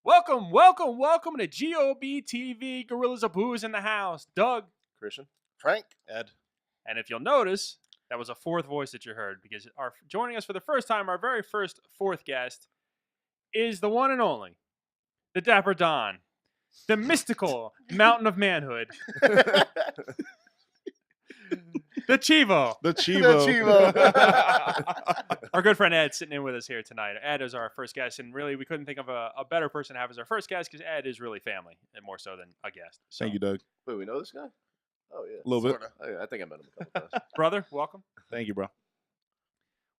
Welcome to GoB-TV, Guerrillas of Booze in the house. Doug, Christian, Frank, Ed. and if you'll notice, that was a fourth voice that you heard because joining us for the first time, our very first fourth guest is the one and only, the Dapper Don, the mystical mountain of manhood, the Chivo. The Chivo. Our good friend Ed sitting in with us here tonight. Ed is our first guest, and really we couldn't think of a better person to have as our first guest because Ed is really family and more so than a guest. So, Thank you, Doug. Wait, we know this guy? Oh, yeah. A little bit. I think I met him a couple times. brother, welcome. Thank you, bro.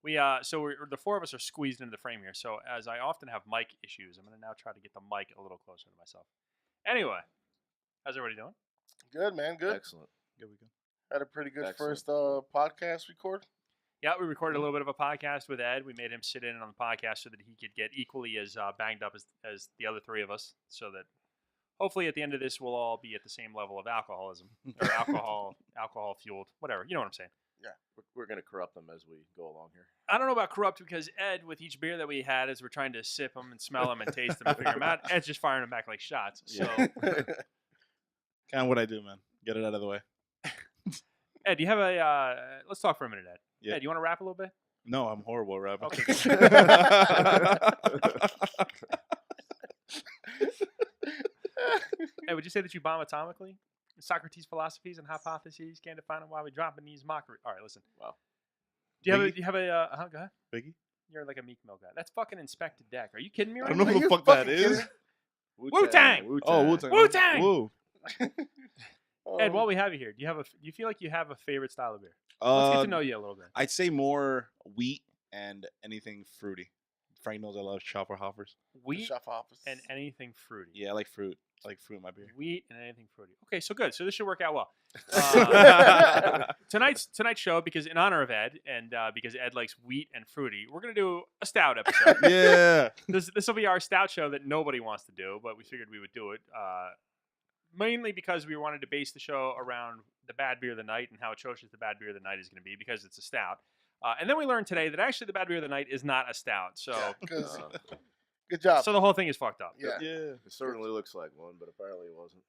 The four of us are squeezed into the frame here. So as I often have mic issues, I'm going to now try to get the mic a little closer to myself. Anyway, how's everybody doing? Good, man. Good. Excellent. Good weekend. Had a pretty good Excellent. first podcast record. Yeah, we recorded a little bit of a podcast with Ed. We made him sit in on the podcast so that he could get equally as banged up as the other three of us, so that hopefully at the end of this we'll all be at the same level of alcoholism or alcohol fueled, whatever. You know what I'm saying? Yeah, We're going to corrupt them as we go along here. I don't know about corrupt because Ed, with each beer that we had, as we're trying to sip them and smell them and taste them and figure them out, Ed's just firing them back like shots. So, Kind of what I do, man. Get it out of the way. Ed, do you have a? Let's talk for a minute, Ed. Yeah. Ed, you want to rap a little bit? No, I'm horrible at rapping. Okay. Ed, would you say that you bomb atomically? Socrates' philosophies and hypotheses can't define why we drop in these mockery. All right, listen. Wow. Do you have a? Go ahead. Biggie? You're like a Meek Mill guy. That's fucking Inspector Deck. Are you kidding me I right don't know now? who the fuck that is. Wu-Tang! Oh, Wu-Tang. Wu-Tang! Woo. Ed, while we have you here, do you feel like you have a favorite style of beer? Let's get to know you a little bit. I'd say more wheat and anything fruity. Frank knows I love Schafferhoffers. Wheat Chef office. and anything fruity. Yeah, I like fruit. I like fruit in my beer. Wheat and anything fruity. Okay, so good. So this should work out well. Tonight's show, because in honor of Ed and because Ed likes wheat and fruity, we're gonna do a stout episode. Yeah. This will be our stout show that nobody wants to do, but we figured we would do it. Mainly because we wanted to base the show around the bad beer of the night and how atrocious the bad beer of the night is going to be because it's a stout. And then we learned today that actually the bad beer of the night is not a stout. So, Good job. so the whole thing is fucked up. Yeah. Yeah. It certainly looks like one, but apparently it wasn't.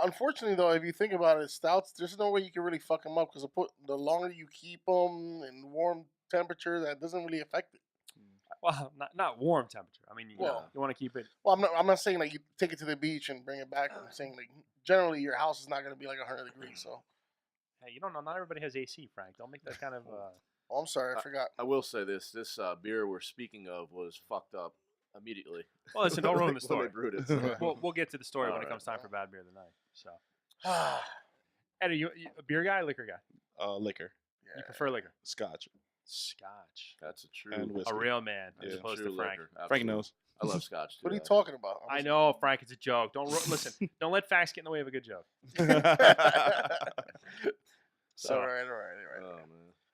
Unfortunately, though, if you think about it, stouts, there's no way you can really fuck them up because the longer you keep them in warm temperature, that doesn't really affect it. Well, not warm temperature. I mean, you want to keep it. Well, I'm not saying like you take it to the beach and bring it back. I'm saying like generally your house is not going to be like 100 degrees. So. Hey, you don't know. Not everybody has AC, Frank. Don't make that kind of. Oh, I'm sorry, I forgot. I will say this beer we're speaking of was fucked up immediately. Well, listen, don't ruin the When story. they brewed it. So. We'll get to the story when it All comes right. time for bad beer of the night. So, Ed, are you a beer guy or liquor guy? Liquor. You prefer liquor? Scotch. Scotch. That's a true. And whiskey. A real man, as Yeah. opposed true to Frank. liquor. Frank Absolutely. knows. I love scotch too. What are you talking about? I know, Frank. It's a joke. Listen. Don't let facts get in the way of a good joke. So, All right. Oh man.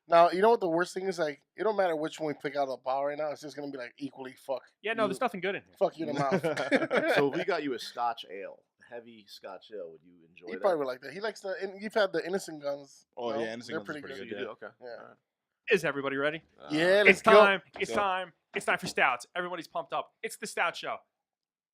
Now, you know what the worst thing is? Like, it don't matter which one we pick out of the pile right now. It's just gonna be like equally fuck. yeah, no, there's nothing good in here. Fuck you in the mouth. So if we got you a Scotch ale, heavy Scotch ale, would you enjoy He that? probably would like that. He likes the. You've had the innocent guns. Oh, no? yeah, Innocent They're Guns is pretty pretty good. You good. do? Okay. Yeah. All right. Is everybody ready? Yeah, It's let's go. time. It's Go. time. It's time for stouts. Everybody's pumped up. It's the Stout Show.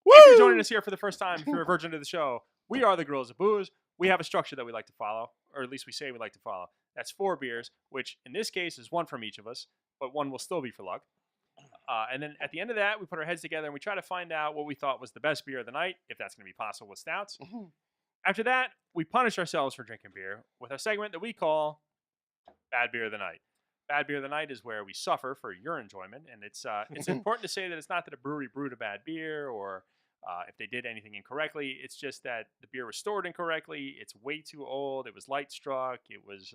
Woo! If you're joining us here for the first time, if you're a virgin to the show, we are the Guerrillas of Booze. We have a structure that we like to follow, or at least we say we like to follow. That's 4 beers, which in this case is 1 from each of us, but 1 will still be for luck. And then at the end of that, we put our heads together and we try to find out what we thought was the best beer of the night, if that's going to be possible with stouts. After that, we punish ourselves for drinking beer with our segment that we call Bad Beer of the Night. Bad Beer of the Night is where we suffer for your enjoyment, and it's important to say that it's not that a brewery brewed a bad beer or if they did anything incorrectly. It's just that the beer was stored incorrectly. It's way too old. It was light struck. It was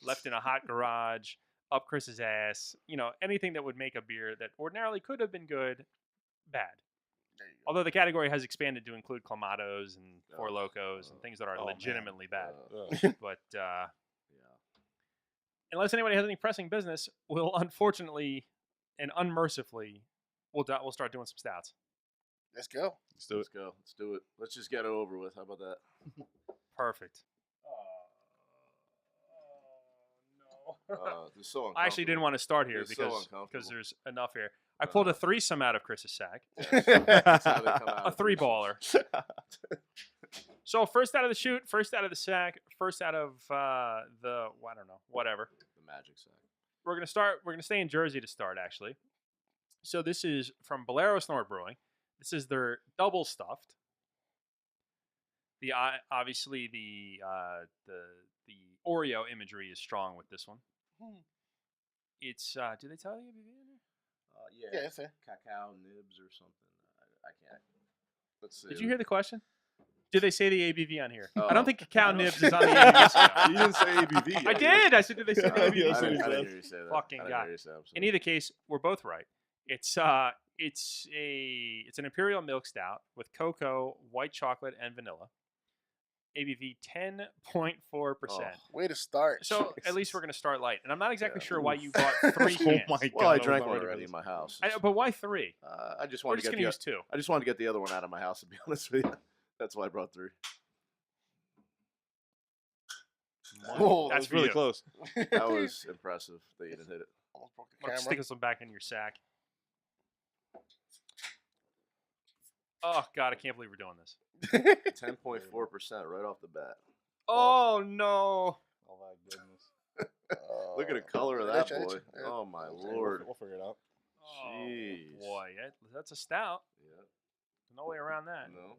left in a hot garage, up Chris's ass. You know, anything that would make a beer that ordinarily could have been good, bad. There you go. Although the category has expanded to include Clamatos and Four Oh, Locos and things that are oh, man. legitimately bad. Ugh. But Yeah. unless anybody has any pressing business, we'll unfortunately and unmercifully we'll start doing some stouts. Let's go. Let's do it. Let's go. Let's do it. Let's just get it over with. How about that? Perfect. No. This is so I actually didn't want to start here It's so because uncomfortable. there's enough here. I pulled a threesome out of Chris's sack. That's how they come out A of three-baller. So first out of the chute, first out of the sack, first out of I don't know, whatever. The magic sack. We're gonna start. We're gonna stay in Jersey to start, actually. So this is from Bolero Snort Brewing. This is their double stuffed. Obviously the Oreo imagery is strong with this one. It's do they tell you ABV in there? Yeah, it's a Cacao nibs or something. I can't. Let's see. Did you hear the question? Did they say the ABV on here? I Oh. don't think cacao nibs is on the ABV scale. You didn't say ABV. I did. I said, did they say the Yeah, ABV yeah, I scale? didn't hear you say that. Fucking I didn't guy. hear you say that. I'm In sorry. either case, we're both right. It's an imperial milk stout with cocoa, white chocolate, and vanilla. ABV 10.4%. Oh. way to start. So at least we're gonna start light. And I'm not exactly Yeah. sure why you bought 3 Oh cans. my god. Well, I was drank not one ready for already in this. my house. But why 3? I just We're wanted just to gonna get use 2. I just wanted to get the other one out of my house. To be honest with you, that's why I brought 3. Oh, That's That's for really you. close. That was impressive that you didn't hit it. Almost broke the I'm gonna camera. stick this one back in your sack. Oh god, I can't believe we're doing this. 10.4% right off the bat. Oh no. Oh my goodness. Look at the color of yeah, that yeah, boy. yeah. Oh my We'll lord. We'll figure it out. Oh Jeez. boy, that's a stout. Yeah. No way around that. No.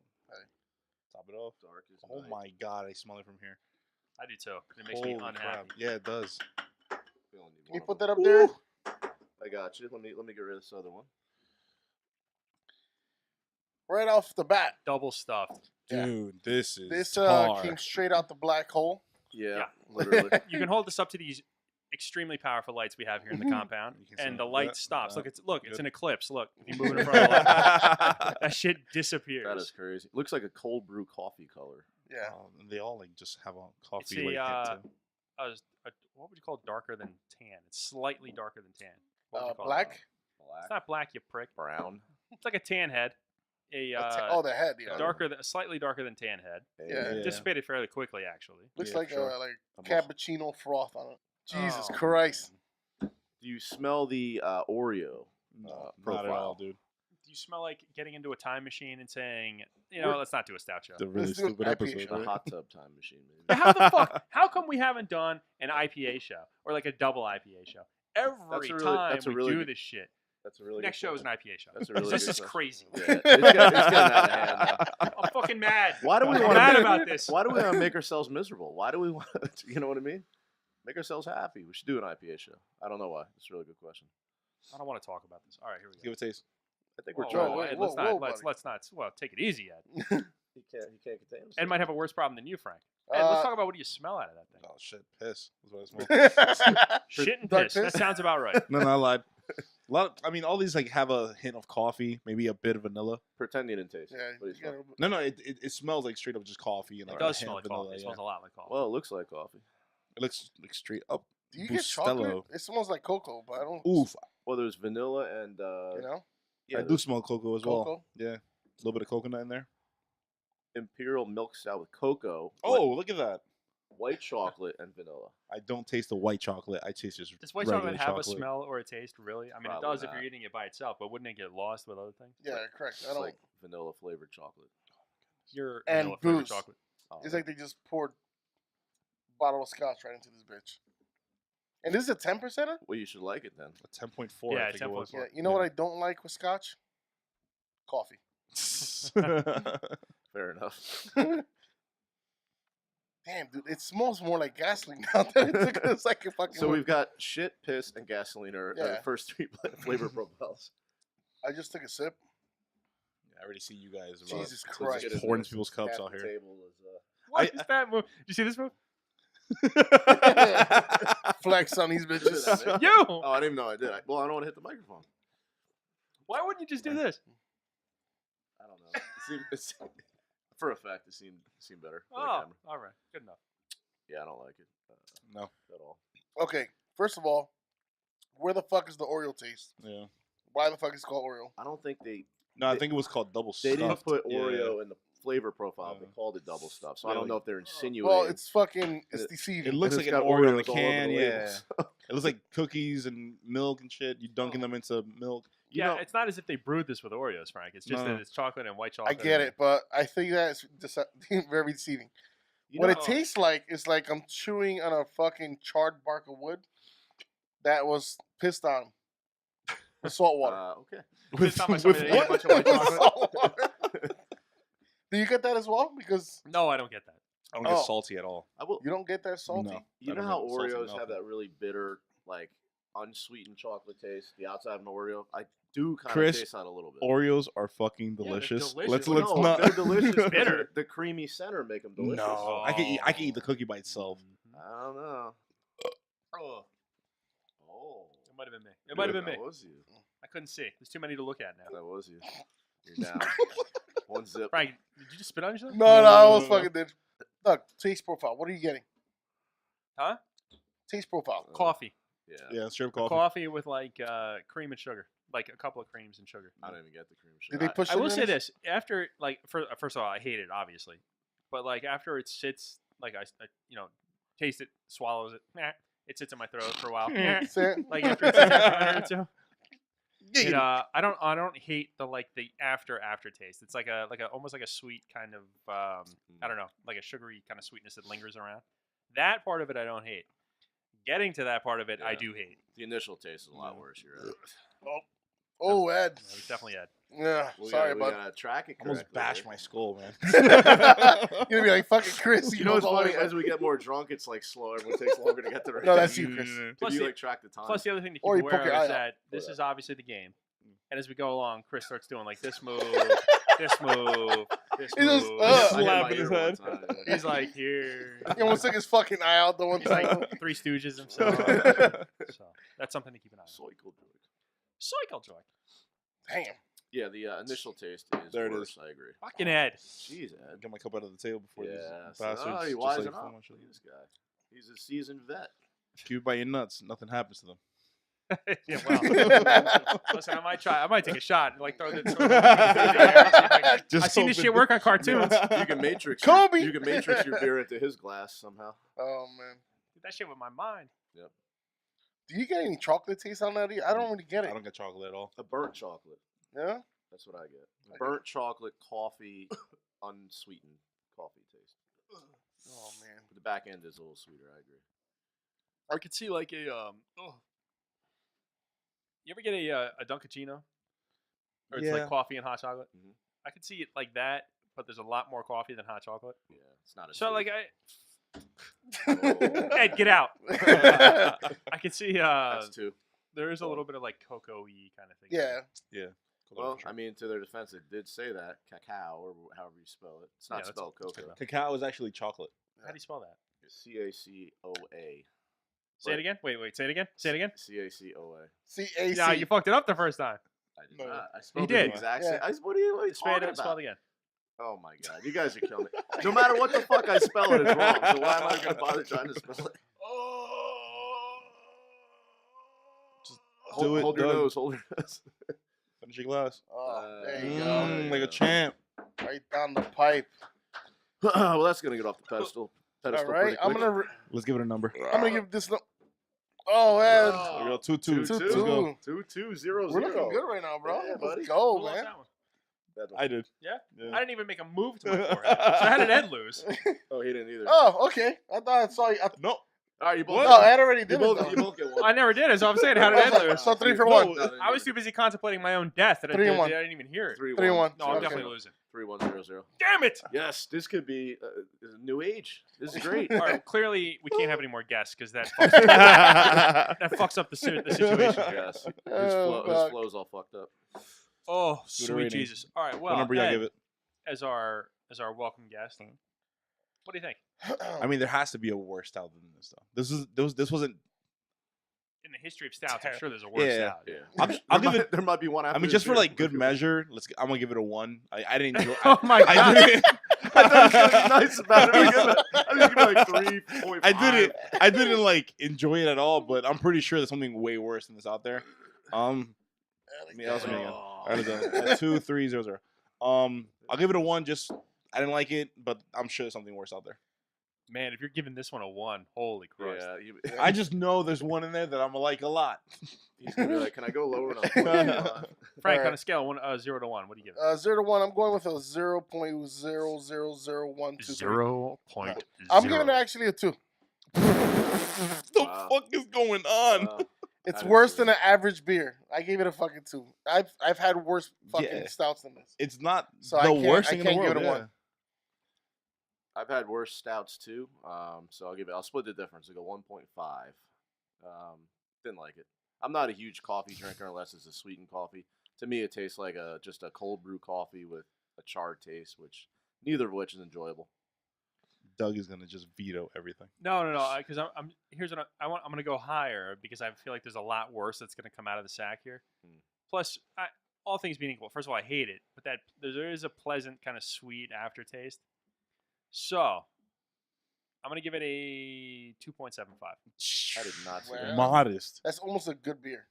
Top it off. Dark as Oh night. my god, I smell it from here. I do too. It makes me Holy unhappy. crap. Yeah, it does. We only need Can you one put of that them. up there? I got you. Let me get rid of this other one. Right off the bat. Double stuffed. Yeah. Dude, this is This tar. came straight out the black hole. Yeah. Yeah. Literally. You can hold this up to these extremely powerful lights we have here in the compound, You can see and the that. light Yeah, stops. yeah. Look, it's Good. an eclipse. Look, if you move it in front of the light, that shit disappears. That is crazy. Looks like a cold brew coffee color. Yeah. And they all like just have a coffee. It's like, hint to. what would you call it? Darker than tan. It's slightly darker than tan. What would you call Black? It? Black. It's not black, you prick. Brown. It's like a tan head. The head. Yeah. slightly darker than tan head. Yeah. Yeah. Dissipated fairly quickly, actually. Looks Yeah, like sure. like I'm cappuccino froth on it. Jesus Oh, Christ. man. Do you smell the Oreo? No, not at profile. all, dude. Do you smell like getting into a time machine and saying, We're- let's not do a stout show? The really Let's do an stupid IPA episode, show. A right? hot tub time machine, maybe. But how the fuck? How come we haven't done an IPA show or like a double IPA show? Every time that's a we really do good- this shit, That's a really next good show is an point. IPA show. That's a really This good is question. crazy. Yeah, it's getting out of hand now. I'm fucking mad. Why do we I'm want mad to about this? Why do we want to make ourselves miserable? Why do we want to, you know what I mean? Make ourselves happy. We should do an IPA show. I don't know why. It's a really good question. I don't want to talk about this. All right, here we go. Give it a taste. I think we're Whoa, trying. whoa, wait, hey, whoa, let's whoa, not. Well, take it easy, Ed. He can't contain himself. Ed might have a worse problem than you, Frank. Ed, let's talk about what do you smell out of that thing? Oh shit, piss. That's what I smell. Shit and Dark piss. That piss? sounds about right. No, I lied. A lot. I mean, all these like have a hint of coffee, maybe a bit of vanilla. Pretend you didn't taste. Yeah, What do you you smell? gotta- No, it smells like straight up just coffee and It like does a hint smell of like vanilla. coffee. It Yeah. smells a lot like coffee. Well, it looks like coffee. It looks like straight up. Do you get chocolate? It smells like cocoa, but I don't. Oof. Well, there's vanilla and You know, yeah, I do there's smell cocoa as well. cocoa. Yeah, a little bit of coconut in there. imperial milk stout with cocoa. Oh, look at that. white chocolate and vanilla. I don't taste the white chocolate. I taste just Does white regular chocolate have a smell or a taste, really? I mean, Probably it does if not. you're eating it by itself, but wouldn't it get lost with other things? Yeah, correct. I It's don't. like vanilla flavored chocolate. Your And vanilla flavored booze. chocolate. Oh, It's like they just poured a bottle of scotch right into this bitch. And this is a 10%er? well, you should like it then. a 10.4. Yeah, I think it was. 10.4. Yeah. You know what I don't like with scotch? Coffee. Fair enough. Damn, dude, it smells more like gasoline now than it took us like a fucking. So we've got shit, piss, and gasoline are Yeah. the first three flavor profiles. I just took a sip. I already see you guys. Jesus Let's Christ. get into pouring this. people's cups Half out the here. table is, What is that move? Did you see this move? Flex on these bitches. Look at that, man. You! Oh, I didn't even know I did. Well, I don't want to hit the microphone. Why wouldn't you just do this? I don't know. For a fact, it seemed better. for the Oh, camera. all right. Good enough. Yeah, I don't like it No. at all. Okay, first of all, where the fuck is the Oreo taste? Yeah. Why the fuck is it called Oreo? I don't think they No, I think it was called double they didn't stuffed. put Yeah. Oreo in the flavor profile. They Yeah. called it double stuff. So Yeah, I don't like- know if they're insinuating. Well, it's fucking, it's it- deceiving. It looks and like it's an got Oreo in a Oreos all over can. the Yeah. labels. It looks like cookies and milk and shit. You dunking them into milk. Yeah, it's not as if they brewed this with Oreos, Frank. It's just that it's chocolate and white I chocolate. get it, but I think that's very deceiving. What it tastes like is like I'm chewing on a fucking charred bark of wood that was pissed on with salt water. Okay. This time I saw somebody that ate a bunch of white chocolate. Salt water. Do you get that as well? Because No, I don't get that. I don't get salty at all. you don't get that salty. No. You I know don't how get salty Oreos nothing. have that really bitter, like unsweetened chocolate taste? The outside of an Oreo, I do kind of Chris, taste that a little bit. Oreos are fucking they're delicious. delicious. Let's No, not. they're delicious. Bitter. The creamy center make them delicious. No, I can eat the cookie by itself. I don't know. Oh, Oh, it might have been me. It might have been me. That was you. I couldn't see. There's too many to look at now. That was you. You're down. One zip. Frank, did you just spit on yourself? No, I almost fucking did. Look, taste profile. What are you getting? Huh? Taste profile. Coffee. Yeah. Yeah, strip Coffee. coffee. With like cream and sugar, like a couple of creams and sugar. I don't even get the cream Did sugar. they push I will sugar say in it? this: after like, first of all, I hate it obviously, but like after it sits, like I taste it, swallows it, it sits in my throat for a while. That's it. Like after it sits there for a minute or two. It, I don't hate the aftertaste. It's like a almost like a sweet kind of I don't know, like a sugary kind of sweetness that lingers around. That part of it I don't hate. Getting to that part of it I Yeah. do hate. The initial taste is a lot worse. You're right. Oh, Ed. It was definitely Ed. Yeah, sorry, we bud. gotta track it. Almost correctly, bashed right? my skull, man. You're gonna be like fucking Chris. You know what's all the funny? way As we get more drunk, it's like slower. It takes longer to get the right. No, that's you, Chris. Plus If you the- like track the time. Plus the other thing to keep Or you aware poke your of eye is out. that this Yeah. is obviously the game. And as we go along, Chris starts doing like this move, this move, this He just, move. I hit my slapping ear his one head. time, yeah. He's like here. He almost took his fucking eye out the one He's time. like Three Stooges himself. So that's something to keep an eye on. Cycle joy. Cycle joy. Damn. Yeah, the initial taste is There it worse. is. I agree. Fucking Ed. Jeez, Ed. Get my cup out of the table before Yeah, these bastards he just wising like, up. so much of Look at it. this guy. He's a seasoned vet. Keep it by your nuts. Nothing happens to them. Yeah, well. Listen, I might try. I might take a shot and like throw the. Throw the I Just seen this hoping- shit work on cartoons. You can matrix. Kobe! You can matrix your beer into his glass somehow. Oh man. Did that shit with my mind. Do you get any chocolate taste on that? I don't really get I it. don't get chocolate at all. A burnt chocolate. Yeah. That's what I get. Burnt chocolate, coffee, unsweetened coffee taste. Oh man. But the back end is a little sweeter. I agree. I could see like a You ever get a Dunkachino? Or it's Yeah. like coffee and hot chocolate. Mhm. I could see it like that, but there's a lot more coffee than hot chocolate. Yeah, it's not as So sweet. like Oh. Ed, get out. I could see That's two. there is a little bit of like cocoa-y kind of thing. Yeah. Yeah. Well, I mean, to their defense, it did say that cacao, or however you spell it. It's not Yeah, that's- spelled that's cocoa. Cacao is actually chocolate. How do you spell that? CACOA. Say it again. Wait. Say it again. Say it again. CACOA. CAC. No, you fucked it up the first time. I did No. not. I spelled did. the exact Yeah. same. What are you Spell talking it. Spell about? it again. Oh my god, you guys are killing me. No matter what the fuck I spell it is wrong. So why am I going to bother trying to spell it? Do it, Hold your Doug. nose. Hold your nose. Finish your glass. Oh, there you Mm. go. Like a champ. Right down the pipe. Well, that's going to get off the pedestal. All Pedestal right. pretty I'm quick. Let's give it a number. gonna give this. Oh, Ed. There we go. 2-2. Two, Let's go. 2-2-0-0. We're looking good right now, bro. Yeah, buddy. Let's go, Who lost man. that one? I did. Yeah? Yeah. I didn't even make a move to my forehead. So how did Ed lose? Oh, he didn't either. Oh, okay. I thought I saw you. No. All right, you both. What? No, Ed already You did it. both, though. you both get one. I never did. As I'm saying, how did Ed lose? So 3 for No. 1. I was too busy contemplating my own death that I 3-1. didn't even hear it. 3-1. No, I'm Okay. definitely losing. 3-1-0-0. Damn it! Yes, this could be a new age. This is great. All right, clearly we can't have any more guests because that fucks up the situation. Yes. His Oh, his fuck. flow's all fucked up. Oh, Give it a sweet rating. Jesus! All right, What well, number y'all Ed, give it? as our welcome guest, what do you think? I mean, there has to be a worse style than this, though. This wasn't. In the history of stouts, I'm sure there's a worse Yeah. stout. Yeah. I'll give it. There might be one after I mean, this just for year. like good measure, I'm gonna give it a 1. I didn't enjoy. Oh my god! I didn't. I thought he was gonna be nice about it. I was gonna be like 3.5. I didn't like enjoy it at all, but I'm pretty sure there's something way worse than this out there. I mean, that was me again. Oh. I done 2, 3, 0, 0. I'll give it a 1. Just I didn't like it, but I'm sure there's something worse out there. Man, if you're giving this one a 1, holy Christ. Yeah, I just know there's one in there that I'm gonna like a lot. he's gonna be like, "Can I go lower?" And I'm pointing you on. Frank, Alright. on a scale of 0 to 1, what do you give it? 0 to 1. I'm going with a 0.0000123. 0.0. I'm giving it actually a 2. What the Wow. fuck is going on? It's I worse didn't than see an average beer. I gave it a fucking 2. I've had worse fucking Yeah. stouts than this. It's not So I the can't- worst I thing in the can't give world. it a Yeah. 1. I've had worse stouts too, so I'll split the difference. I go 1.5. Didn't like it. I'm not a huge coffee drinker unless it's a sweetened coffee. To me, it tastes like just a cold brew coffee with a charred taste, neither of which is enjoyable. Doug is gonna just veto everything. No, because I'm here's what I'm gonna go higher because I feel like there's a lot worse that's gonna come out of the sack here. Plus, all things being equal, first of all, I hate it, but there is a pleasant kind of sweet aftertaste. So I'm gonna give it a 2.75. I did not see Wow. that. Modest. That's almost a good beer.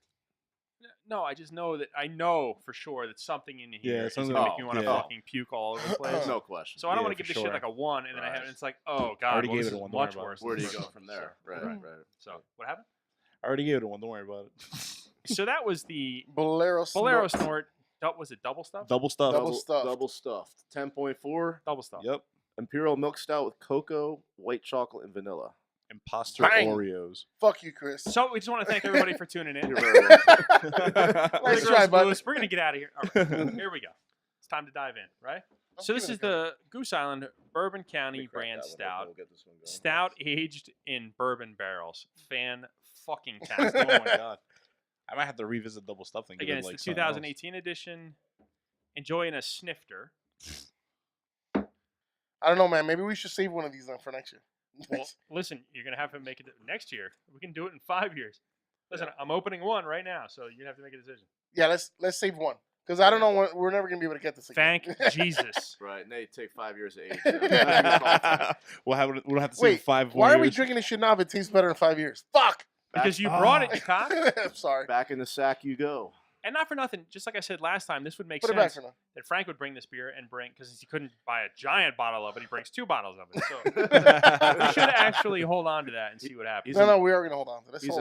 No, I just know that I know for sure that something in here is something- gonna make me want to yeah. fucking puke all over the place. No question. So I don't Yeah, want to give for this shit sure. like a 1, and then Right. it's like, oh god, already well, gave this it a is 1, don't worry much about it. worse. Where do you than go this. from there? Right, So, right. So what happened? I already gave it a 1. Don't worry about it. So that was the Bolero Bolero Snort. Snort. Was it double stuff? Double stuff. Double stuffed. Double stuffed. 10.4. Double stuff. Yep. Imperial milk stout with cocoa, white chocolate, and vanilla. Imposter Bang. Oreos. Fuck you, Chris. So we just want to thank everybody for tuning in. You're very welcome. We're the Nice Girls try, of bud. Booze. We're gonna get out of here. All right, here we go. It's time to dive in, right? So this is the Goose Island Bourbon County brand stout. We'll get this one going. Stout aged in bourbon barrels. Fan fucking Oh tastic. my god. I might have to revisit double stuff thing. Again, it's the 2018 edition. Enjoying a snifter. I don't know, man. Maybe we should save one of these then for next year. Well, listen, you're gonna have to make it next year. We can do it in 5 years. Listen, I'm opening one right now, so you're gonna have to make a decision. Yeah, let's save one because I don't know when we're never gonna be able to get this again. Thank Jesus. Right, Nate, take 5 years of age. we'll have to see Wait, 5 more why are we years. drinking this shit now if it tastes better in 5 years? Fuck. Because you brought it, you cock. I'm sorry. Back in the sack you go. And not for nothing, just like I said last time, this would make Put it back sense for now. that Frank would bring this beer and because he couldn't buy a giant bottle of it, he brings 2 bottles of it. So we should actually hold on to that and see what happens. No, we are gonna hold on to this. He's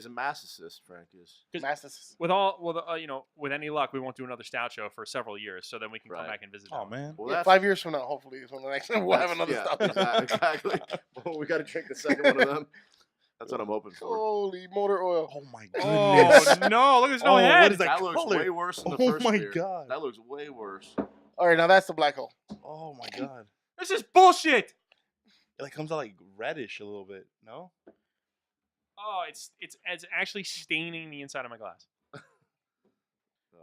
a masochist, Frank is. Master's. With any luck, we won't do another stout show for several years, so then we can come Right. back and visit. Oh him. man. Well, Yeah, that's 5 years from now, hopefully, is when the next one we'll have another yeah, stop. exactly. Well, we got to drink the second one of them. That's what I'm hoping for. Holy motor oil. Oh my Oh goodness. no! Look, there's no Oh, head. what is that That looks color? way worse than the Oh first my beer. god. That looks way worse. All right, now that's the black hole. Oh my god. This is bullshit. It like comes out like reddish a little bit. No? Oh, it's actually staining the inside of my glass. Oh,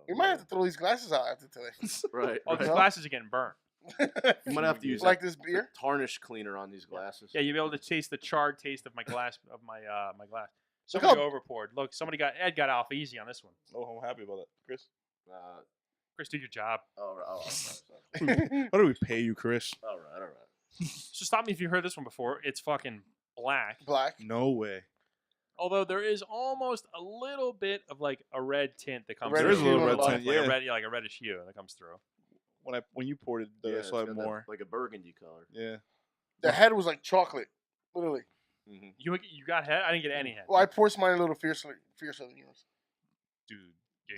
We might have man. to throw these glasses out after today. Right. Oh, these Well- glasses are getting burnt. You might have to use like that this beer. tarnish cleaner on these glasses. Yeah, you'll be able to taste the charred taste of my glass my glass. Look Somebody how- overpoured. Look, Ed got off easy on this one. Oh, I'm happy about that. Chris? Chris, do your job. What do we pay you, Chris? All right. So stop me if you heard this one before. It's fucking black. Black. No way. Although there is almost a little bit of like a red tint that comes Red through. There is a little red Like tint, a yeah. red, like a reddish hue that comes through. When you poured it, though, Yeah, I it's saw it got that, more. like a burgundy color. Yeah. The head was like chocolate, literally. Mm-hmm. You got head? I didn't get any head. Well, I poured mine a little fiercer than yours. Dude.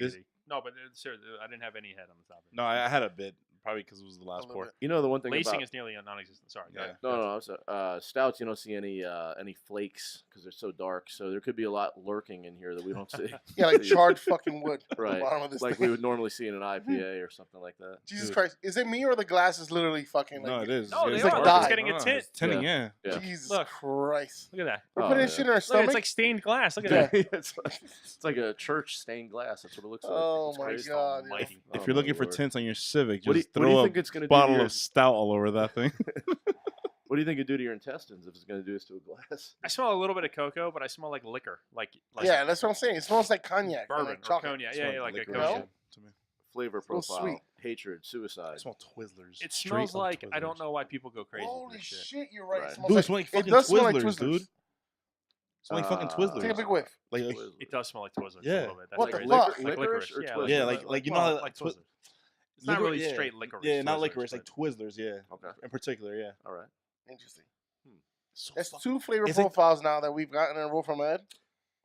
Gazy. No, but seriously, I didn't have any head on the top of it. No, I had a bit. Probably because it was the last little pour. bit. You know the one thing Lacing about is nearly non-existent. Sorry. go Yeah. ahead. no, I'm sorry. Stouts, you don't see any flakes because they're so dark. So there could be a lot lurking in here that we don't see. Yeah, like charred fucking wood. At Right. the bottom of this Like thing. we would normally see in an IPA or something like that. Jesus Dude. Christ. Is it me or the glass is literally fucking like No, it is. No, It's they are. dark. It's getting a No, tint. It's tinting, yeah. Yeah. Jesus Look. Christ. Look at that. We're Oh, putting yeah. this shit in our Look, stomach. it's like stained glass. Look at Yeah. that. it's like a church stained glass. That's what it looks like. Oh It's my crazy. God. yeah. Almighty. If Oh, you're my looking for Lord. tints on your Civic, What do just you throw think a it's gonna do? bottle to your, of stout all over that thing. What do you think it'd do to your intestines if it's going to do this to a glass? I smell a little bit of cocoa, but I smell like liquor, like Yeah, that's what I'm saying. It smells like cognac. and bourbon like or chocolate. cognac. Smells Yeah, like a liquor No? cognac. to me. Flavor Smells profile, sweet. hatred, suicide. I smell Twizzlers. It Straight smells up like I Twizzlers. don't know why people go crazy. for Holy this shit. shit, you're right. Right. It smells Dude, it like, smells like it fucking does smell like Twizzlers, Twizzlers. dude. It's like fucking Twizzlers. Take a big whiff. Like, Twizzlers. It does smell like Twizzlers Yeah. a little bit. That's What the crazy. fuck? Like Licorice licorice. or Yeah, Twizzlers? Yeah, like you know how like Twi- Twizzlers. It's not really yeah. straight licorice. Yeah, not Twizzlers, licorice, like but- Twizzlers, yeah. Okay. In particular, yeah. All right. Interesting. That's 2 flavor Is it- profiles now that we've gotten in a row from Ed.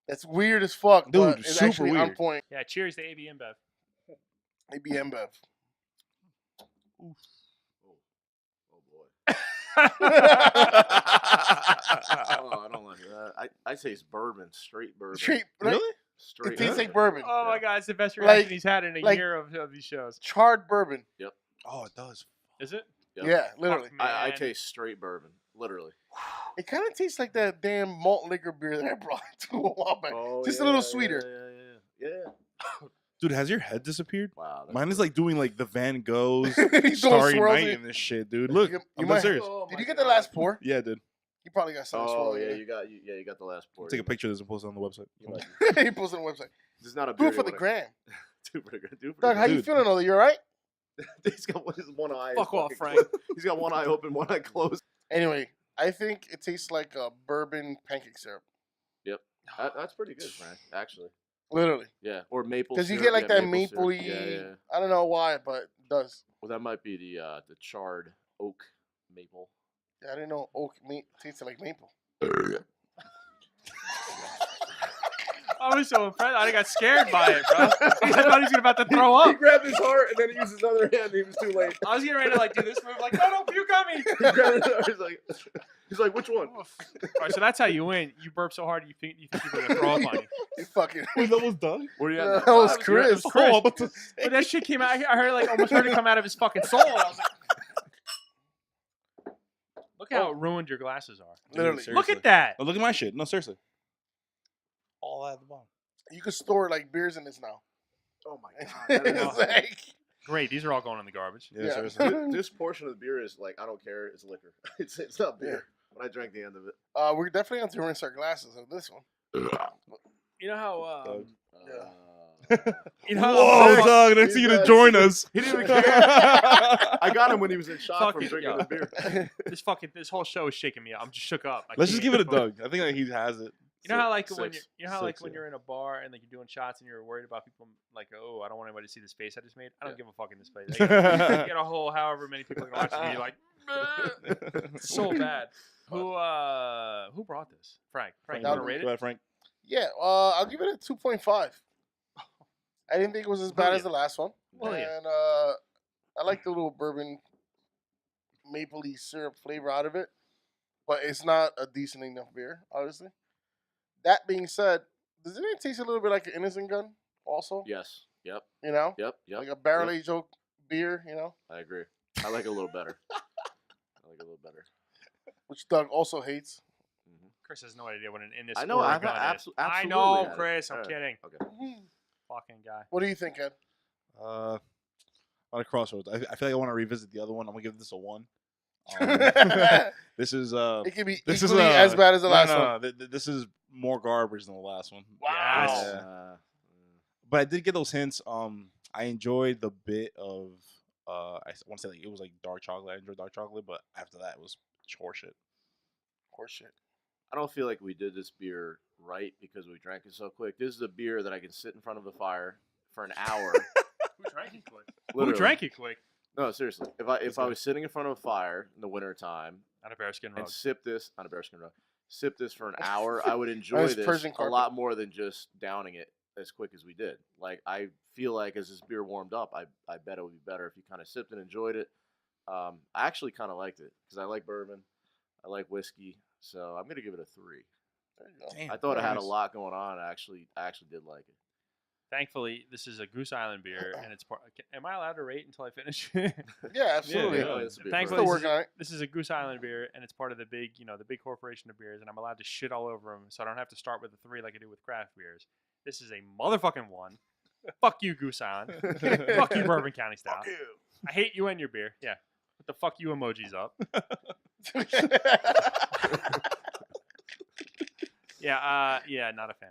That's weird as fuck, Dude, but it's super actually on weird. point. Yeah, cheers to AB InBev. Maybe Embev. Oh boy. Oh, Oh, I don't like that. I taste bourbon, straight bourbon. Straight, right? Really? Straight It tastes like bourbon. bourbon. Oh my Yeah. god, it's the best reaction Like- he's had in a like- year of these shows. Charred bourbon. Oh, it does. Is it? Yep. Yeah, literally. Fuck, I man. taste straight bourbon, literally. It kind of tastes like that damn malt liquor beer that I brought to a while back. Oh, Just a little sweeter. Yeah. Dude, has your head disappeared? Wow. that's Mine is good. like doing like the Van Gogh's He's doing Starry swirls Night in- and this shit, dude. Look, You I'm might- dead serious. Oh Did my you get the God. last pour? Yeah, dude. You probably got some. Oh yeah, you got the last pour. Take a picture of this and post it on the website. You might- He posted on the website. This is not a Do beer it for you the wanna- gram. Do it for the gram. Do it for Doug, the how gram. you feeling, Ollie? You all right? He's got his one eye. Fuck off, fucking Frank. closed. He's got one eye open, one eye closed. Anyway, I think it tastes like a bourbon pancake syrup. That's pretty good, Frank. Actually, Literally. yeah. Or maple. Because you syrup, get like yeah, that maple mapley. syrup. Yeah. I don't know why, but it does. Well, that might be the charred oak maple. Yeah, I didn't know oak tasted like maple. I was so impressed. I got scared by it, bro. I thought he was about to throw up. grabbed his heart and then he used his other hand. And he was too late. I was getting ready to like do this move, like, no, no, puke on me. He grabbed his heart. He's like, which one? All right, so that's how you win. You burp so hard, you think people are gonna throw up on you. You fucking. Wait, that was done? Where you That at? was It Chris. was Chris. Oh, about to say. But that shit came out. I heard like almost heard it come out of his fucking soul. And I was like, look how ruined your glasses are. Literally. Seriously. Look at that. Oh, look at my shit. No, seriously. All at the bottom. You could store like beers in this now. Oh my god. that is It's awesome. like, Great. These are all going in the garbage. Yeah, Yeah. seriously. This portion of the beer is like I don't care. It's liquor. It's not beer. But I drank the end of it. we're definitely going to rinse our glasses of this one. You know how you know how Whoa, fuck- Doug, nice to you to join us. He didn't even care. I got him when he was in shock Fuck from it, drinking yo. the beer. this whole show is shaking me up. I'm just shook up. I Let's just can't give it a fucking- Doug. I think like, he has it. You know how like when Six. you know how like Six, when yeah. you're in a bar and like you're doing shots and you're worried about people like, oh, I don't want anybody to see this face I just made. I don't give a fuck in this place. You get a whole however many people are watching me like it's so bad. Who brought this? Frank. Frank, you Frank. want to rate Go it? ahead, Frank. Yeah, I'll give it a 2.5. I didn't think it was as bad as Brilliant. the last one. Brilliant. And I like the little bourbon mapley syrup flavor out of it. But it's not a decent enough beer, obviously. That being said, doesn't it taste a little bit like an Innocent Gun also? Yes. Yep. You know? Yep. Like a barrel aged oak beer, you know? I agree. I like it a little better. Which Doug also hates. Mhm. Chris has no idea what an in this I know, or a I've gun is. absolutely I know, had it. Chris. I'm Alright. kidding. Okay. Fucking guy. What do you think, Ed? On a crossroads. I feel like I want to revisit the other one. I'm gonna give this a 1. This is It could be this is equally as bad as the last one. no. This is more garbage than the last one. Wow. Yes. Yeah. But I did get those hints. I enjoyed the bit of I want to say like it was like dark chocolate. I enjoyed dark chocolate, but after that it was horseshit. Horseshit. I don't feel like we did this beer right because we drank it so quick. This is a beer that I can sit in front of a fire for an hour. Who drank it quick? Who Literally. drank it quick? No, seriously. If I was sitting in front of a fire in the wintertime On a bearskin rug. and sip this on a bearskin rug, sip this for an hour, I would enjoy Nice this Persian a carpet. lot more than just downing it as quick as we did. Like I feel like as this beer warmed up, I bet it would be better if you kind of sipped and enjoyed it. I actually kind of liked it because I like bourbon, I like whiskey, so I'm gonna give it a 3. There you go. Damn, I thought it had a nice. lot going on. I actually did like it. Thankfully, this is a Goose Island beer, and it's part. Am I allowed to rate until I finish? Yeah, absolutely. Yeah. This would be a Thankfully, Still first. working on it. this is a Goose Island beer, and it's part of the big, the big corporation of beers, and I'm allowed to shit all over them, so I don't have to start with a 3 like I do with craft beers. This is a motherfucking 1. Fuck you, Goose Island. Fuck you, Bourbon County Style. I hate you and your beer. Yeah. Put the fuck you emojis up. Yeah, not a fan.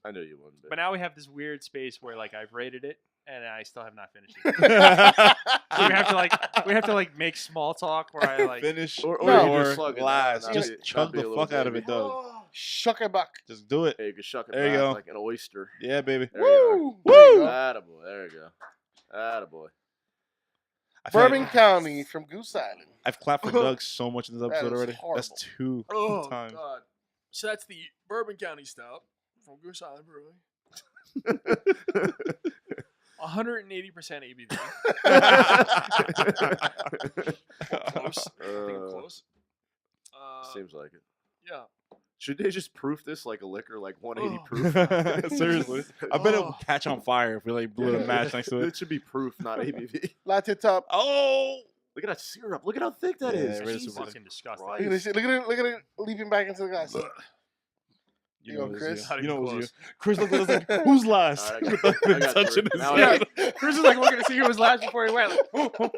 I knew you wouldn't be. But now we have this weird space where like I've rated it and I still have not finished it. So we have to like make small talk where I like Finish Or No. you just slug it down, glass. not Just be- not chug be the a little fuck out of baby. it, Doug. Shuck it back. Just do it. Hey, you can shuck it There you back go. like an oyster. Yeah, baby. There you Woo! Woo! There you go. Attaboy. There you go. Attaboy. I feel Bourbon like County from Goose Island. I've clapped for Doug so much in this That episode is already. That's horrible. 2 times. God. So that's the Bourbon County Stout from Goose Island Brewing. 180% ABV. Close. I think I'm close. Seems like it. Yeah. Should they just proof this like a liquor, like 180 proof? Seriously, I bet it would catch on fire if we like blew a match next to it. It should be proof, not ABV. Latte top. Oh, Look at that syrup. Look at how thick that Yeah, is. it really is Jesus super Fucking disgusting. Christ. Look at this shit. Look at it leaping back into the glass. you You know go, it was Chris. you. Not You know it even was you. close. Chris looked at us like, "Who's last?" All right, I got touching three. his Now I head. got Chris was like looking to see who was last before he went. Like, No,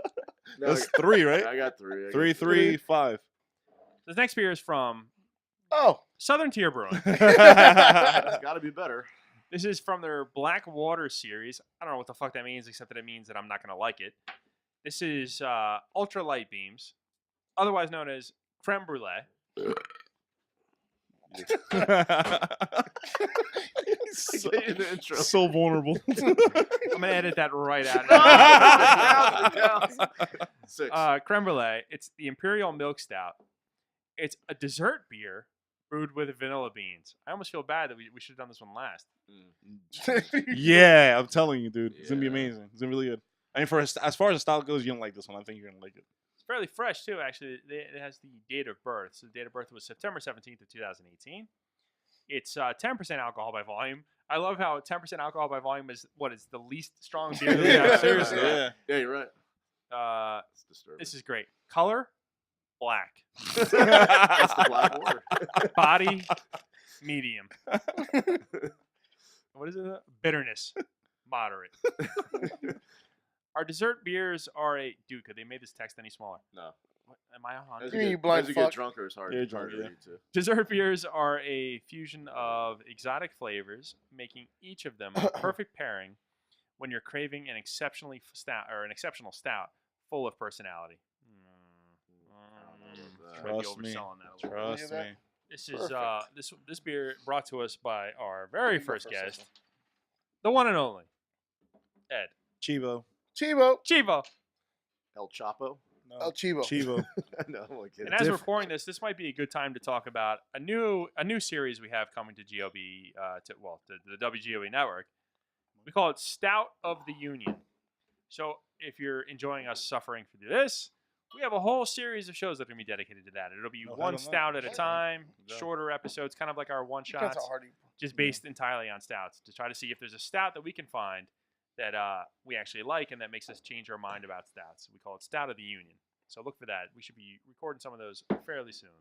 That's 3, right? I got 3. 3, 3, 5. This next beer is from Oh. Southern Tier Brewing. It's got to be better. This is from their Black Water series. I don't know what the fuck that means, except that it means that I'm not going to like it. This is Ultra Light Beams, otherwise known as Creme Brulee. so, In the intro. so vulnerable. I'm going to edit that right out. It counts. 6. Creme Brulee. It's the Imperial Milk Stout. It's a dessert beer brewed with vanilla beans. I almost feel bad that we should have done this one last. Yeah, I'm telling you, dude. It's gonna be Yeah. amazing. It's gonna be really good. I mean, as far as the style goes, you don't like this one. I think you're gonna like it. It's fairly fresh, too, actually. It has the date of birth. So the date of birth was September 17th of 2018. It's 10% alcohol by volume. I love how 10% alcohol by volume is the least strong beer that we Yeah, have. seriously. Yeah. Yeah. Yeah, you're right. It's disturbing. This is great. Color, black. That's the black water. Body, medium. What is it? Bitterness, moderate. Our dessert beers are a... Dude, could they made this text any smaller? No. What, am I on? As You you, mean get, you blind as you get fuck? drunker, it's hard, Yeah, hard to drunk, read too. Dessert beers are a fusion of exotic flavors, making each of them a perfect pairing when you're craving an exceptional stout full of personality. Might be Trust me. overselling that a little. Trust Look at me. This is Perfect. this beer brought to us by our very You go first first, guest, Cecil. the one and only Ed Chivo. Chivo. Chivo. El Chapo? No. El Chivo. Chivo. No, I'm only kidding. And as we're pouring this might be a good time to talk about a new series we have coming to GoB, the WGoB Network. We call it Stout of the Union. So if you're enjoying us suffering through this, we have a whole series of shows that are going to be dedicated to that. It'll be Oh, one hell no. stout at a Okay. time, Yeah. shorter episodes, kind of like our one Depends shots, how hard you- just based entirely on stouts to try to see if there's a stout that we can find that we actually like and that makes us change our mind about stouts. We call it Stout of the Union. So look for that. We should be recording some of those fairly soon.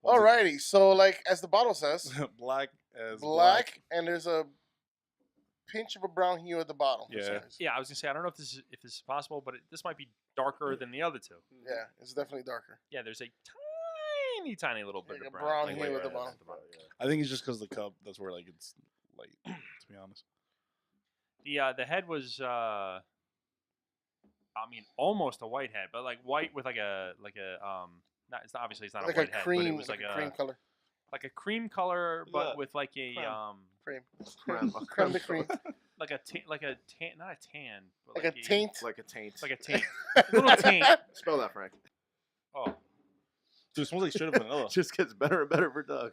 Alrighty, so like as the bottle says, Black as black, and there's a pinch of a brown hue at the bottom. for Yeah. some reason. Yeah, I was gonna say I don't know if this is possible, but this might be darker than the other two. Yeah, it's definitely darker. Yeah, there's a tiny little bit Like of a brown, brown like hue right at the there bottom. I think it's just because the cup. That's where like it's light. To be honest. The head was almost a white head, but like white with like a not it's obviously it's not Like a a white head, but cream, it was like a cream color. like a cream color, but Yeah. with like a Cream. Creme. Creme de cream. like a tan, not a tan, but Like a taint. Like a taint. like a taint, a little taint. Spell that, Frank. Oh, Dude, it smells like straight up vanilla. It just gets better and better for Doug.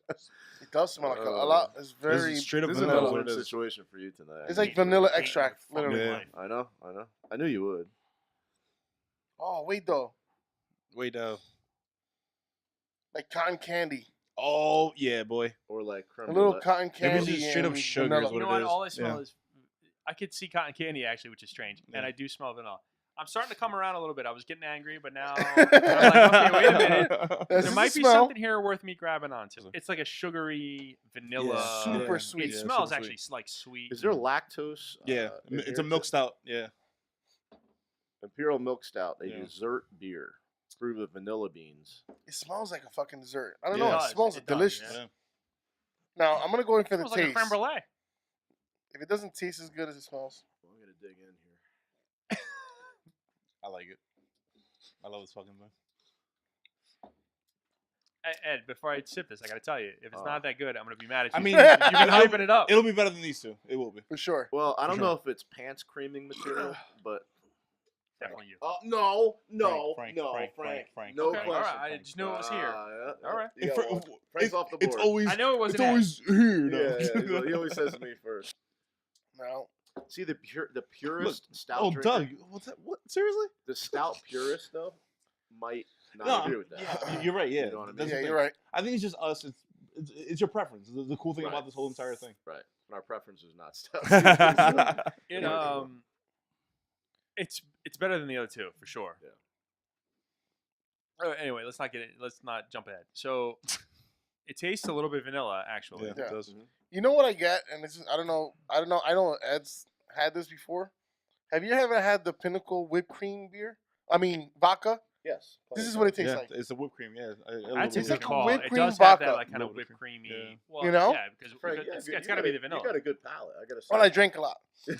It does smell like a lot. It's very. This is straight up This is a vanilla. vanilla. What it no-win is. situation for you tonight. It's like vanilla extract, Fucking literally. life. I know. I knew you would. Oh wait though, Wait, like cotton candy, Oh yeah, boy. Or like creme a little brulee. cotton Maybe it's candy. just straight up and sugar is vanilla. You know what it what? is. All I smell Yeah. is I could see cotton candy actually, which is strange, and Yeah. I do smell vanilla. I'm starting to come around a little bit. I was getting angry, but now I'm like, okay, wait a minute. That's There just might the be smell. something here worth me grabbing onto. It's like a sugary vanilla. Yeah. Super Yeah. sweet. It Yeah, smells super actually like sweet. Is there lactose? Yeah, in it's here? a milk stout. Yeah. Imperial Milk Stout, a Yeah. dessert beer brewed with vanilla beans. It smells like a fucking dessert. I don't Yeah. know. It It does. smells It does, delicious. Yeah. Now I'm gonna go in for It the smells like a taste. creme brulee. If it doesn't taste as good as it smells, Well, I'm gonna dig in here. I like it. I love this fucking thing. Ed, before I sip this, I gotta tell you, if it's not that good, I'm gonna be mad at you. I mean, you've been hyping it up. It'll be better than these two. It will be. For sure. Well, I don't sure. know if it's pants creaming material, but Definitely you. no, Frank. no, Okay, question. all right, I just knew it was here. Yeah, All right. you got one. Frank's off the board. It's always. I know it wasn't It's always here. Yeah, he always says to me first. No. See the purist stout Oh, drinker. Doug, what's that? What? Seriously? The stout purist though might not No, agree with that. yeah, you're right. Yeah, You know what I mean? That's the Yeah, thing. you're right. I think it's just us. It's your preference. The cool thing Right. about this whole entire thing. Right. And our preference is not stout. It it's better than the other two for sure. Yeah. Anyway, let's not jump ahead. So it tastes a little bit vanilla actually. Yeah, Yeah. it does. You know what I get, and this is I don't know. I know Ed's had this before. Have you ever had the Pinnacle whipped cream beer? I mean vodka. Yes. This is what it tastes Yeah, like. it's the whipped cream. Yeah, That's a It's good like a call. whipped It cream does have that vodka. like kind of Whipped whipped creamy. Yeah. Well, You know? yeah, because Frank, it's got to be the vanilla. You got a good palate. I gotta say. Well, I drank a lot. I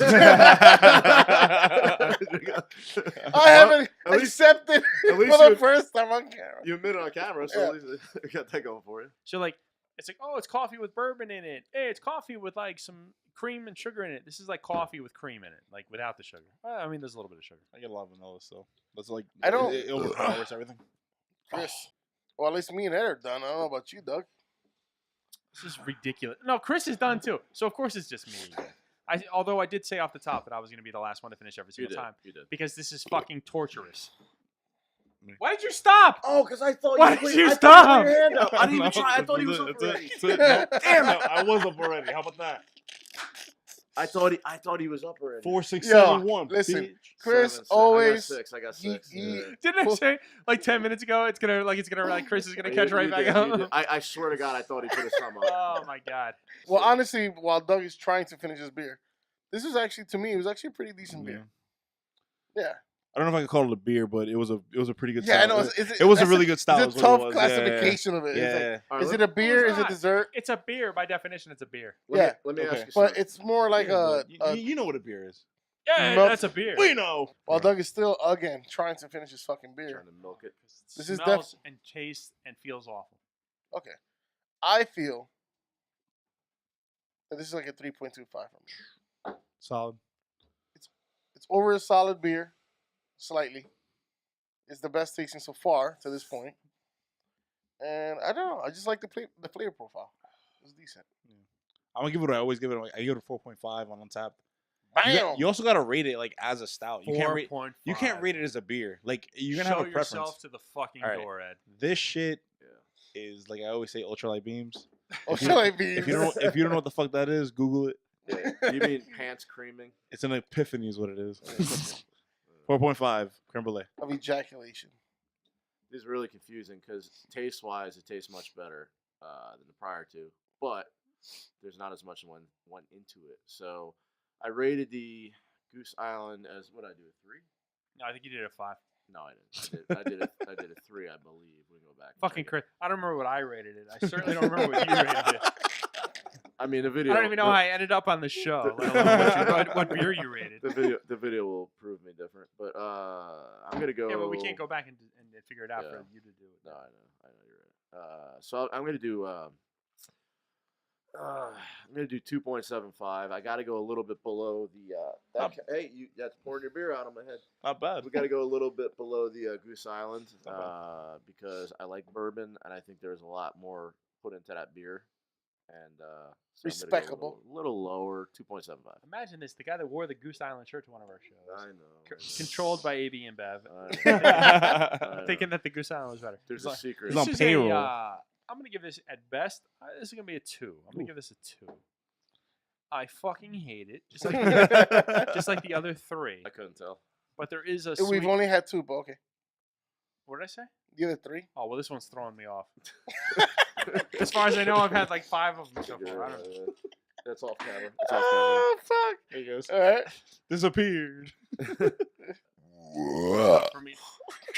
I haven't at least- accepted at least for the you- first time on camera. You admit it on camera, so Yeah. at least you got that going for you. So like it's like, oh, it's coffee with bourbon in it. Hey, it's coffee with like some cream and sugar in it. This is like coffee with cream in it, like without the sugar. Well, I mean, there's a little bit of sugar. I get a lot of vanilla still. That's like I don't- It overpowers everything. Chris. Well, at least me and Ed are done. I don't know about you, Doug. This is ridiculous. No, Chris is done too. So of course it's just me. Although I did say off the top that I was going to be the last one to finish every You single did. time You did. because this is fucking torturous. Why did you stop? Oh, because I thought Why did you stop? Your hand up. I didn't even try. I thought he was up already. Damn it! I was up already. How about that? I thought he was up already. 4, 6, Yo, 7, 1. listen. bitch. Chris 7, 6. always. I got he- 6. he- Yeah. Didn't I say like 10 minutes ago it's gonna Chris is gonna catch You right back did, you up? did. I swear to God, I thought he put his thumb up. Oh my god. Well, honestly, while Doug is trying to finish his beer, this is actually, to me, it was actually a pretty decent beer. Yeah. I don't know if I can call it a beer, but it was a pretty good. Yeah, I stout. know. It was a that's really good style. It's is a what it tough was. classification of it. Yeah. It's like, Yeah. All right, is it a beer? it's Is it not. dessert? It's a beer by definition. It's a beer. Let me Okay. ask you But something. it's more like Yeah, a but you know what a beer is. Yeah, Milk- that's a beer. We know. while Doug is still, again, trying to finish his fucking beer. Trying to milk it. This is smells and tastes and feels awful. Okay. I feel that this is like a 3.25 for me. Solid. It's over a solid beer, slightly. It's the best tasting so far to this point. And I don't know. I just like the flavor profile. It's decent. I'm gonna give it. I always give it. I give it a 4.5 on Untappd. Bam! You also gotta rate it like as a stout. You can't rate. 4.5. You can't rate it as a beer. Like you're gonna Show have a preference. yourself to the fucking All right. door, Ed. This shit Yeah. is like I always say, ultralight beams. Oh, If you- shall I be? If you don't know what the fuck that is, Google it. Yeah. You mean pants creaming? It's an epiphany, is what it is. 4.5 creme brulee. Of ejaculation. This is really confusing because taste-wise, it tastes much better than the prior two, but there's not as much went into it. So I rated the Goose Island as what I do, a 3? No, I think you did a 5. No, I didn't. I did a 3, I believe. We can go back. and Fucking check it. Chris. I don't remember what I rated it. I certainly don't remember what you rated it. I mean, the video. I don't even know how I ended up on the show, let alone what beer you rated. The video will prove me different, but I'm gonna go. Yeah, but we can't go back and figure it out Yeah. for you to do it. No, I know you're right. So I'm gonna do. I'm gonna do 2.75. I got to go a little bit below the. Hey, that's pouring your beer out on my head. Not bad. We got to go a little bit below the Goose Island because I like bourbon and I think there's a lot more put into that beer. And so I'm gonna go Respectable. a little lower, 2.75. Imagine this: the guy that wore the Goose Island shirt to one of our shows, I know. controlled by AB and Bev, I know. thinking that the Goose Island was better. There's It's a like- secret. He's on This is payroll. I'm gonna give this at best. This is gonna be a 2. I'm gonna give this a 2. I fucking hate it, just like the other 3. I couldn't tell. But there is a We've sweet. only had 2, but okay. What did I say? The other 3. Oh well, this one's throwing me off. As far as I know, I've had like 5 of them so far. I don't know. That's off camera. It's off camera. Oh, fuck. There he goes. All right. Disappeared. For me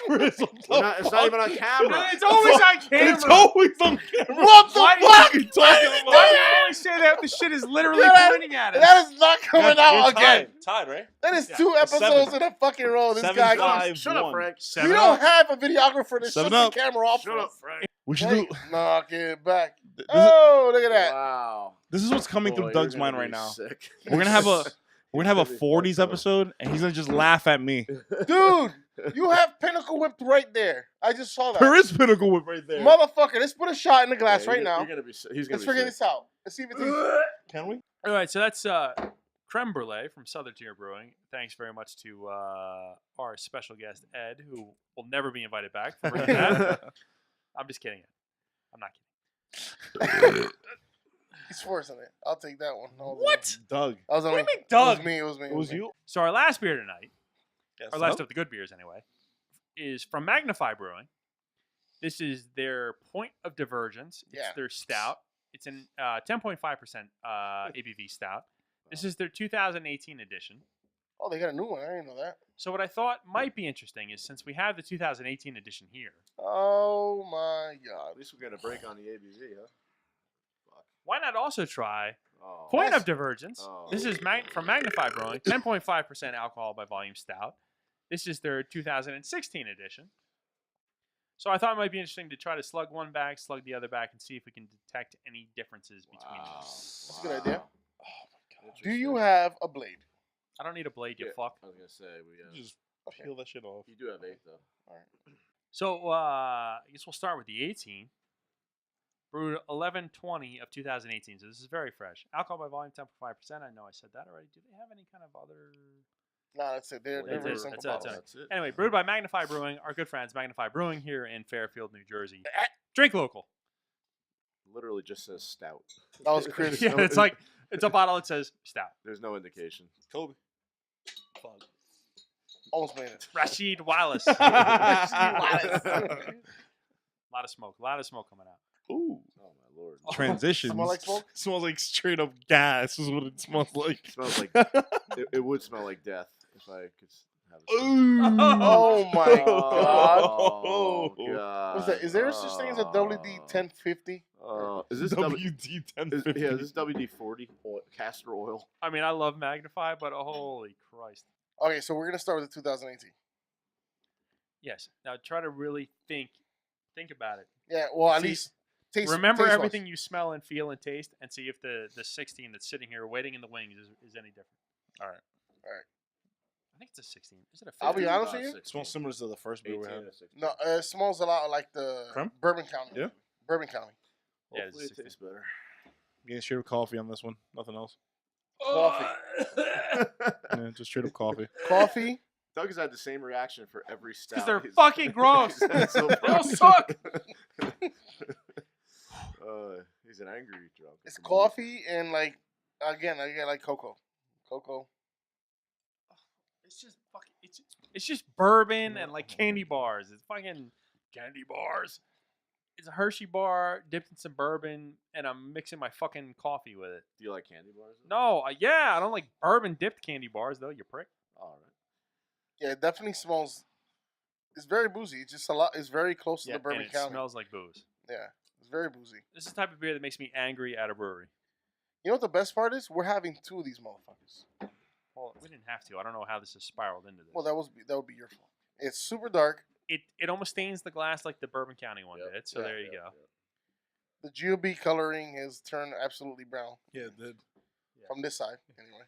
Chris, It's not even on camera. It's always on camera. It's always on camera. What the Why do fuck? you talking Why do you always say that? The shit is literally Yeah, pointing at us. That is not coming You're out again. tied, right? That is Yeah. 2 It's episodes 7. in a fucking row. This 7, guy. 5, Shut up, 1. Frank. We don't have a videographer to shut 7 the up. camera off. Shut for up, us. Frank. We should Hey, do. knock it back. This, Oh, look at that. Wow. this is what's coming Boy, through Doug's you're gonna mind right be now. sick. We're gonna have a You're gonna be 40s fucked up. episode, and he's gonna just laugh at me. Dude, you have Pinnacle Whipped right there. I just saw that. There is Pinnacle Whip right there. Motherfucker, let's put a shot in the glass Yeah, right you're now. gonna be sick. He's gonna Let's be figure sick. this out. Let's see if it's Can we? All right, so that's Creme Brulee from Southern Tier Brewing. Thanks very much to our special guest, Ed, who will never be invited back for bringing that. I'm just kidding. I'm not kidding. He's forcing it. I'll take that one. What? Doug. I was on What do me. you mean, Doug? It was me. It was me. It was me. you. So our last beer tonight, Yes, our last of the good beers anyway, is from Magnify Brewing. This is their Point of Divergence. It's Yeah. their stout. It's an 10.5% ABV stout. This is their 2018 edition. Oh, they got a new one. I didn't know that. So what I thought might be interesting is since we have the 2018 edition here, Oh my At god. least we're gonna break on the ABV, huh? Fuck. why not also try Oh. Point Yes. of Divergence? Oh. This is from Magnify Brewing, 10.5% alcohol by volume stout. This is their 2016 edition. So I thought it might be interesting to try to slug one back, slug the other back, and see if we can detect any differences between them. Wow. That's a good idea. Oh Do you have a blade? I don't need a blade, you Yeah. fuck. I was gonna say we. Just Okay. peel that shit off. You do have 8 though. All right. So I guess we'll start with the 18. Brewed 11/20 of 2018. So this is very fresh. Alcohol by volume 10.5%. I know I said that already. Do they have any kind of other? Nah, that's it. They're That's very it. simple That's it. bottles. That's it. Anyway, brewed by Magnify Brewing, our good friends Magnify Brewing here in Fairfield, New Jersey. Drink local. Literally just says stout. That was Chris. Yeah, it's like it's a bottle that says stout. There's no indication. Kobe. Almost made it. Rashid Wallace. Wallace. A lot of smoke. A lot of smoke coming out. Ooh. Oh my lord. Transitions. Smell like smoke? Smells like straight up gas is what it smells like. It smells like it would smell like death if I could have it. Ooh. Oh my god. Oh god. What's that? Is there such thing as a WD 1050? Is this WD 1050. yeah, this is WD 40 castor oil. I mean, I love Magnify, but holy Christ. Okay, so we're gonna start with the 2018. Yes. Now try to really think about it. Yeah, well at See, least taste. Remember taste-wise. everything you smell and feel and taste, and see if the 16 that's sitting here waiting in the wings is any different. All right. I think it's a 16. Is it a 15? I'll be honest with you. It smells similar to the first beer we 18 had. or 16. No, it smells a lot like the Creme? Bourbon County. Yeah. Bourbon County. Yeah, Hopefully it's it tastes better. Getting straight up coffee on this one. Nothing else. Coffee. Yeah, just straight up coffee. Coffee. Doug has had the same reaction for every stout. Because they're he's- fucking gross. he's so They all fucking- suck. He's an angry drunk. It's coffee and like again, I get like cocoa. Cocoa. It's just fucking. It's just bourbon and like candy bars. It's fucking candy bars. It's a Hershey bar dipped in some bourbon, and I'm mixing my fucking coffee with it. Do you like candy bars? No, yeah, I don't like bourbon dipped candy bars though. You prick. All right. Yeah, it definitely smells. It's very boozy. It's just a lot. It's very close to Yeah, the Bourbon and it County. smells like booze. Yeah, it's very boozy. This is the type of beer that makes me angry at a brewery. You know what the best part is? We're having 2 of these motherfuckers. Well, we didn't have to. I don't know how this has spiraled into this. Well, that would be your fault. It's super dark. it almost stains the glass like the Bourbon County one Yep. did. So Yeah, there you go. The GOB coloring has turned absolutely brown Yeah, it did. from this side, anyway.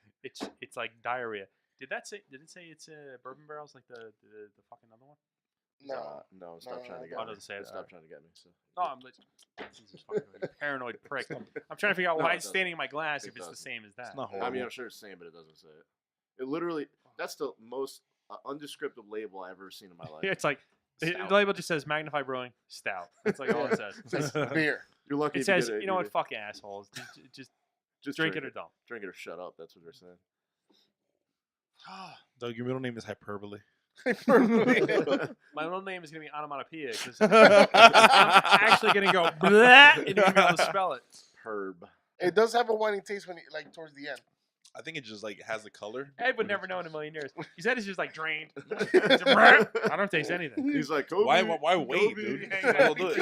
It's like diarrhea. Did it say it's bourbon barrels like the fucking other one? No, No, stop no, trying to no, get no. me. Oh, doesn't say it. Stop trying to get me. So. No, I'm like, Jesus fucking paranoid prick. I'm trying to figure out No, why it it's doesn't. staining my glass It if it's the doesn't. same as that. It's not I horrible. mean, I'm sure it's the same, but it doesn't say it. It literally, that's the most undescriptive label I've ever seen in my life. Yeah, it's like the Stout. label just says Magnify Brewing Stout. That's like all it says. It's beer. You're lucky It if you says, get it. you know what, fuck assholes. Just drink it or don't. Drink it or shut up. That's what they're saying. Doug, your middle name is Hyperbole. My middle name is gonna be onomatopoeia because I'm actually gonna go blah, and you're gonna be able to spell it. Herb. It does have a whining taste when, like, towards the end. I think it just like has the color. Ed would never know in a million years. He said it's just like drained. I don't taste anything. He's like, Kobe. Why wait, Kobe. dude? Yeah, I'll do it.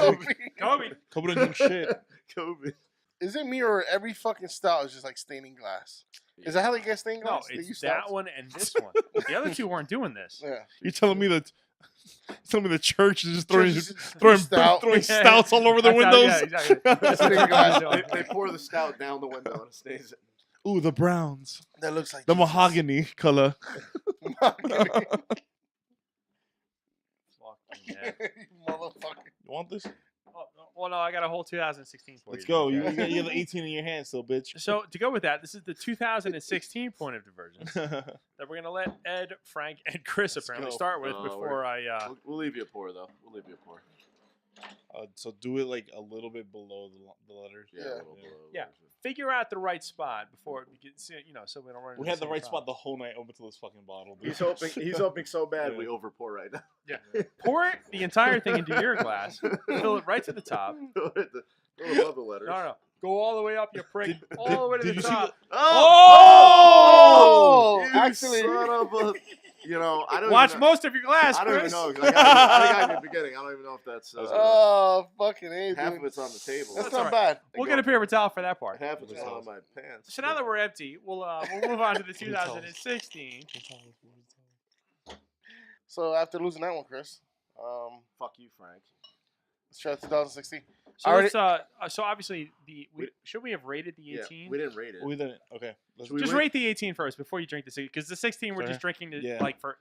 Kobe. Kobe doesn't do shit. Kobe. Is it me or every fucking stout is just like staining glass? Is that how they get stained No, glass? They it's use that stouts? one and this one. The other two weren't doing this. Yeah. You're telling me that? Telling me the church is just Churches throwing stout. stouts all over the That's how- windows? yeah, exactly. That's Stained what glass. they're doing. They pour the stout down the window and it stays it. Ooh, the browns, That looks like the Jesus. mahogany color. Mahogany. Fucking head. You motherfucker. You want this? Oh, well, no, I got a whole 2016 for Let's you. go. Okay. You have the 18 in your hand still, bitch. So to go with that, this is the 2016 point of divergence that we're gonna let Ed, Frank, and Chris apparently go. start with Oh, before I. We'll leave you a pour though. We'll leave you a pour. So do it like a little bit below the letters. Yeah. A little below. Yeah. Figure out the right spot before it begins, so we don't run into We had the same right spot problem. the whole night open to this fucking bottle. Dude. He's hoping so bad Yeah. we over pour right now. Yeah. Pour it, the entire thing into your glass. Fill it right to the top. Go above the letters. No. Go all the way up, you prick. All the way to did the you see top. Oh! You Actually. son of a. I don't Watch even know. most of your glass, I don't Chris. even know. 'Cause I got it in the beginning. I don't even know if that's. Oh, fucking A, half dude. of it's on the table. That's That's not all bad. We'll get a paper towel for that part. Half of it's on my pants. So now that we're empty, we'll move on to the 2016. So after losing that one, Chris, Fuck you, Frank. let's try 2016. So Already- let's, so obviously We- should we have rated the 18? Yeah, we didn't rate it. We didn't. Okay. Let's We Just rate- rate the 18 first before you drink the 16, because the 16 we're Okay. just drinking to, Yeah. like for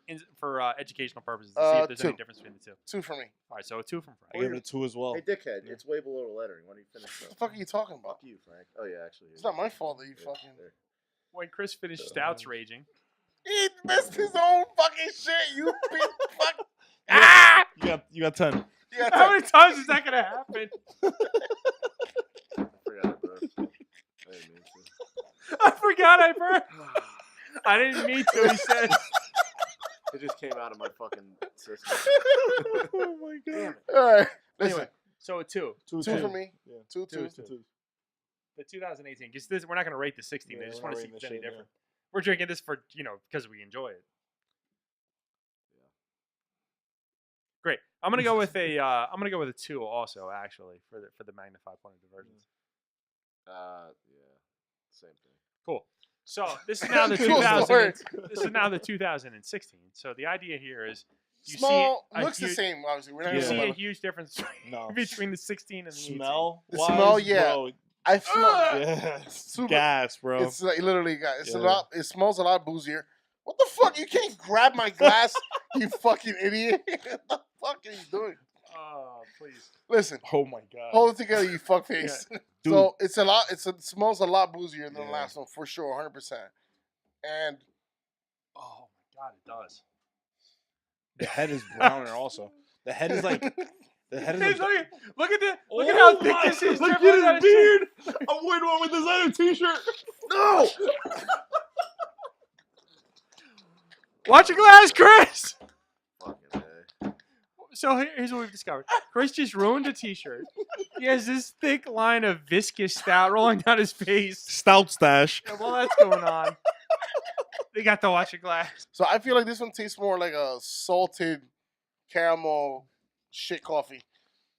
educational purposes to see if there's any 2. difference between the two. 2 for me. All right, so a 2 from I Frank. gave it a 2 as well. Hey, dickhead, it's way below the lettering. Why don't you finish What the that? fuck are you talking about? Fuck you, Frank. Oh, yeah, actually. It's not my fault that you There, fucking... there. When Chris finished Stouts raging, He missed his own fucking shit, you big fuck. You got 10. Yeah, how many times is that gonna happen? I forgot it, bro. I didn't mean to. I forgot I burped. I didn't mean to. He said. It just came out of my fucking system. Oh my god. All right. Listen, Anyway, so a 2. 2 for me. Yeah. 2, 2. The 2018, because we're not gonna rate the 16. I Yeah, just we're want not to see if rating it's this any shit, yeah. different. We're drinking this for because we enjoy it. Great. I'm gonna go with a 2 also actually for the Magnify point of divergence. Yeah. Same thing. Cool. So this is now the Cool 2000. story. This is now the 2016. So the idea here is you Small, see a looks the huge- same, obviously. We're not You Yeah. gonna see lie a about it. huge difference No. between the 16 and the 18. Smell? The wise, smell, yeah. Bro. I smell... Yeah. Super- Gas, bro. It's like literally, guys. It's a Yeah. lot. It smells a lot boozier. What the fuck? You can't grab my glass, you fucking idiot. What the fuck are you doing? Oh, please. Listen, Oh my god. hold it together, you fuckface. Dude. So it's a lot. It smells a lot boozier than the Yeah. last one for sure, 100%. And Oh my God, it does. The head is browner also. The head is like the head is Hey, like look at how Oh thick my- this is. Look at Trevor, his beard. I'm wearing one with designer t-shirt. No! Watch your glass, Chris. Fucking A. So here's what we've discovered. Chris just ruined a t-shirt. He has this thick line of viscous stout rolling down his face. Stout stash. And while that's going on, they got to watch your glass. so I feel like this one tastes more like a salted caramel shit coffee.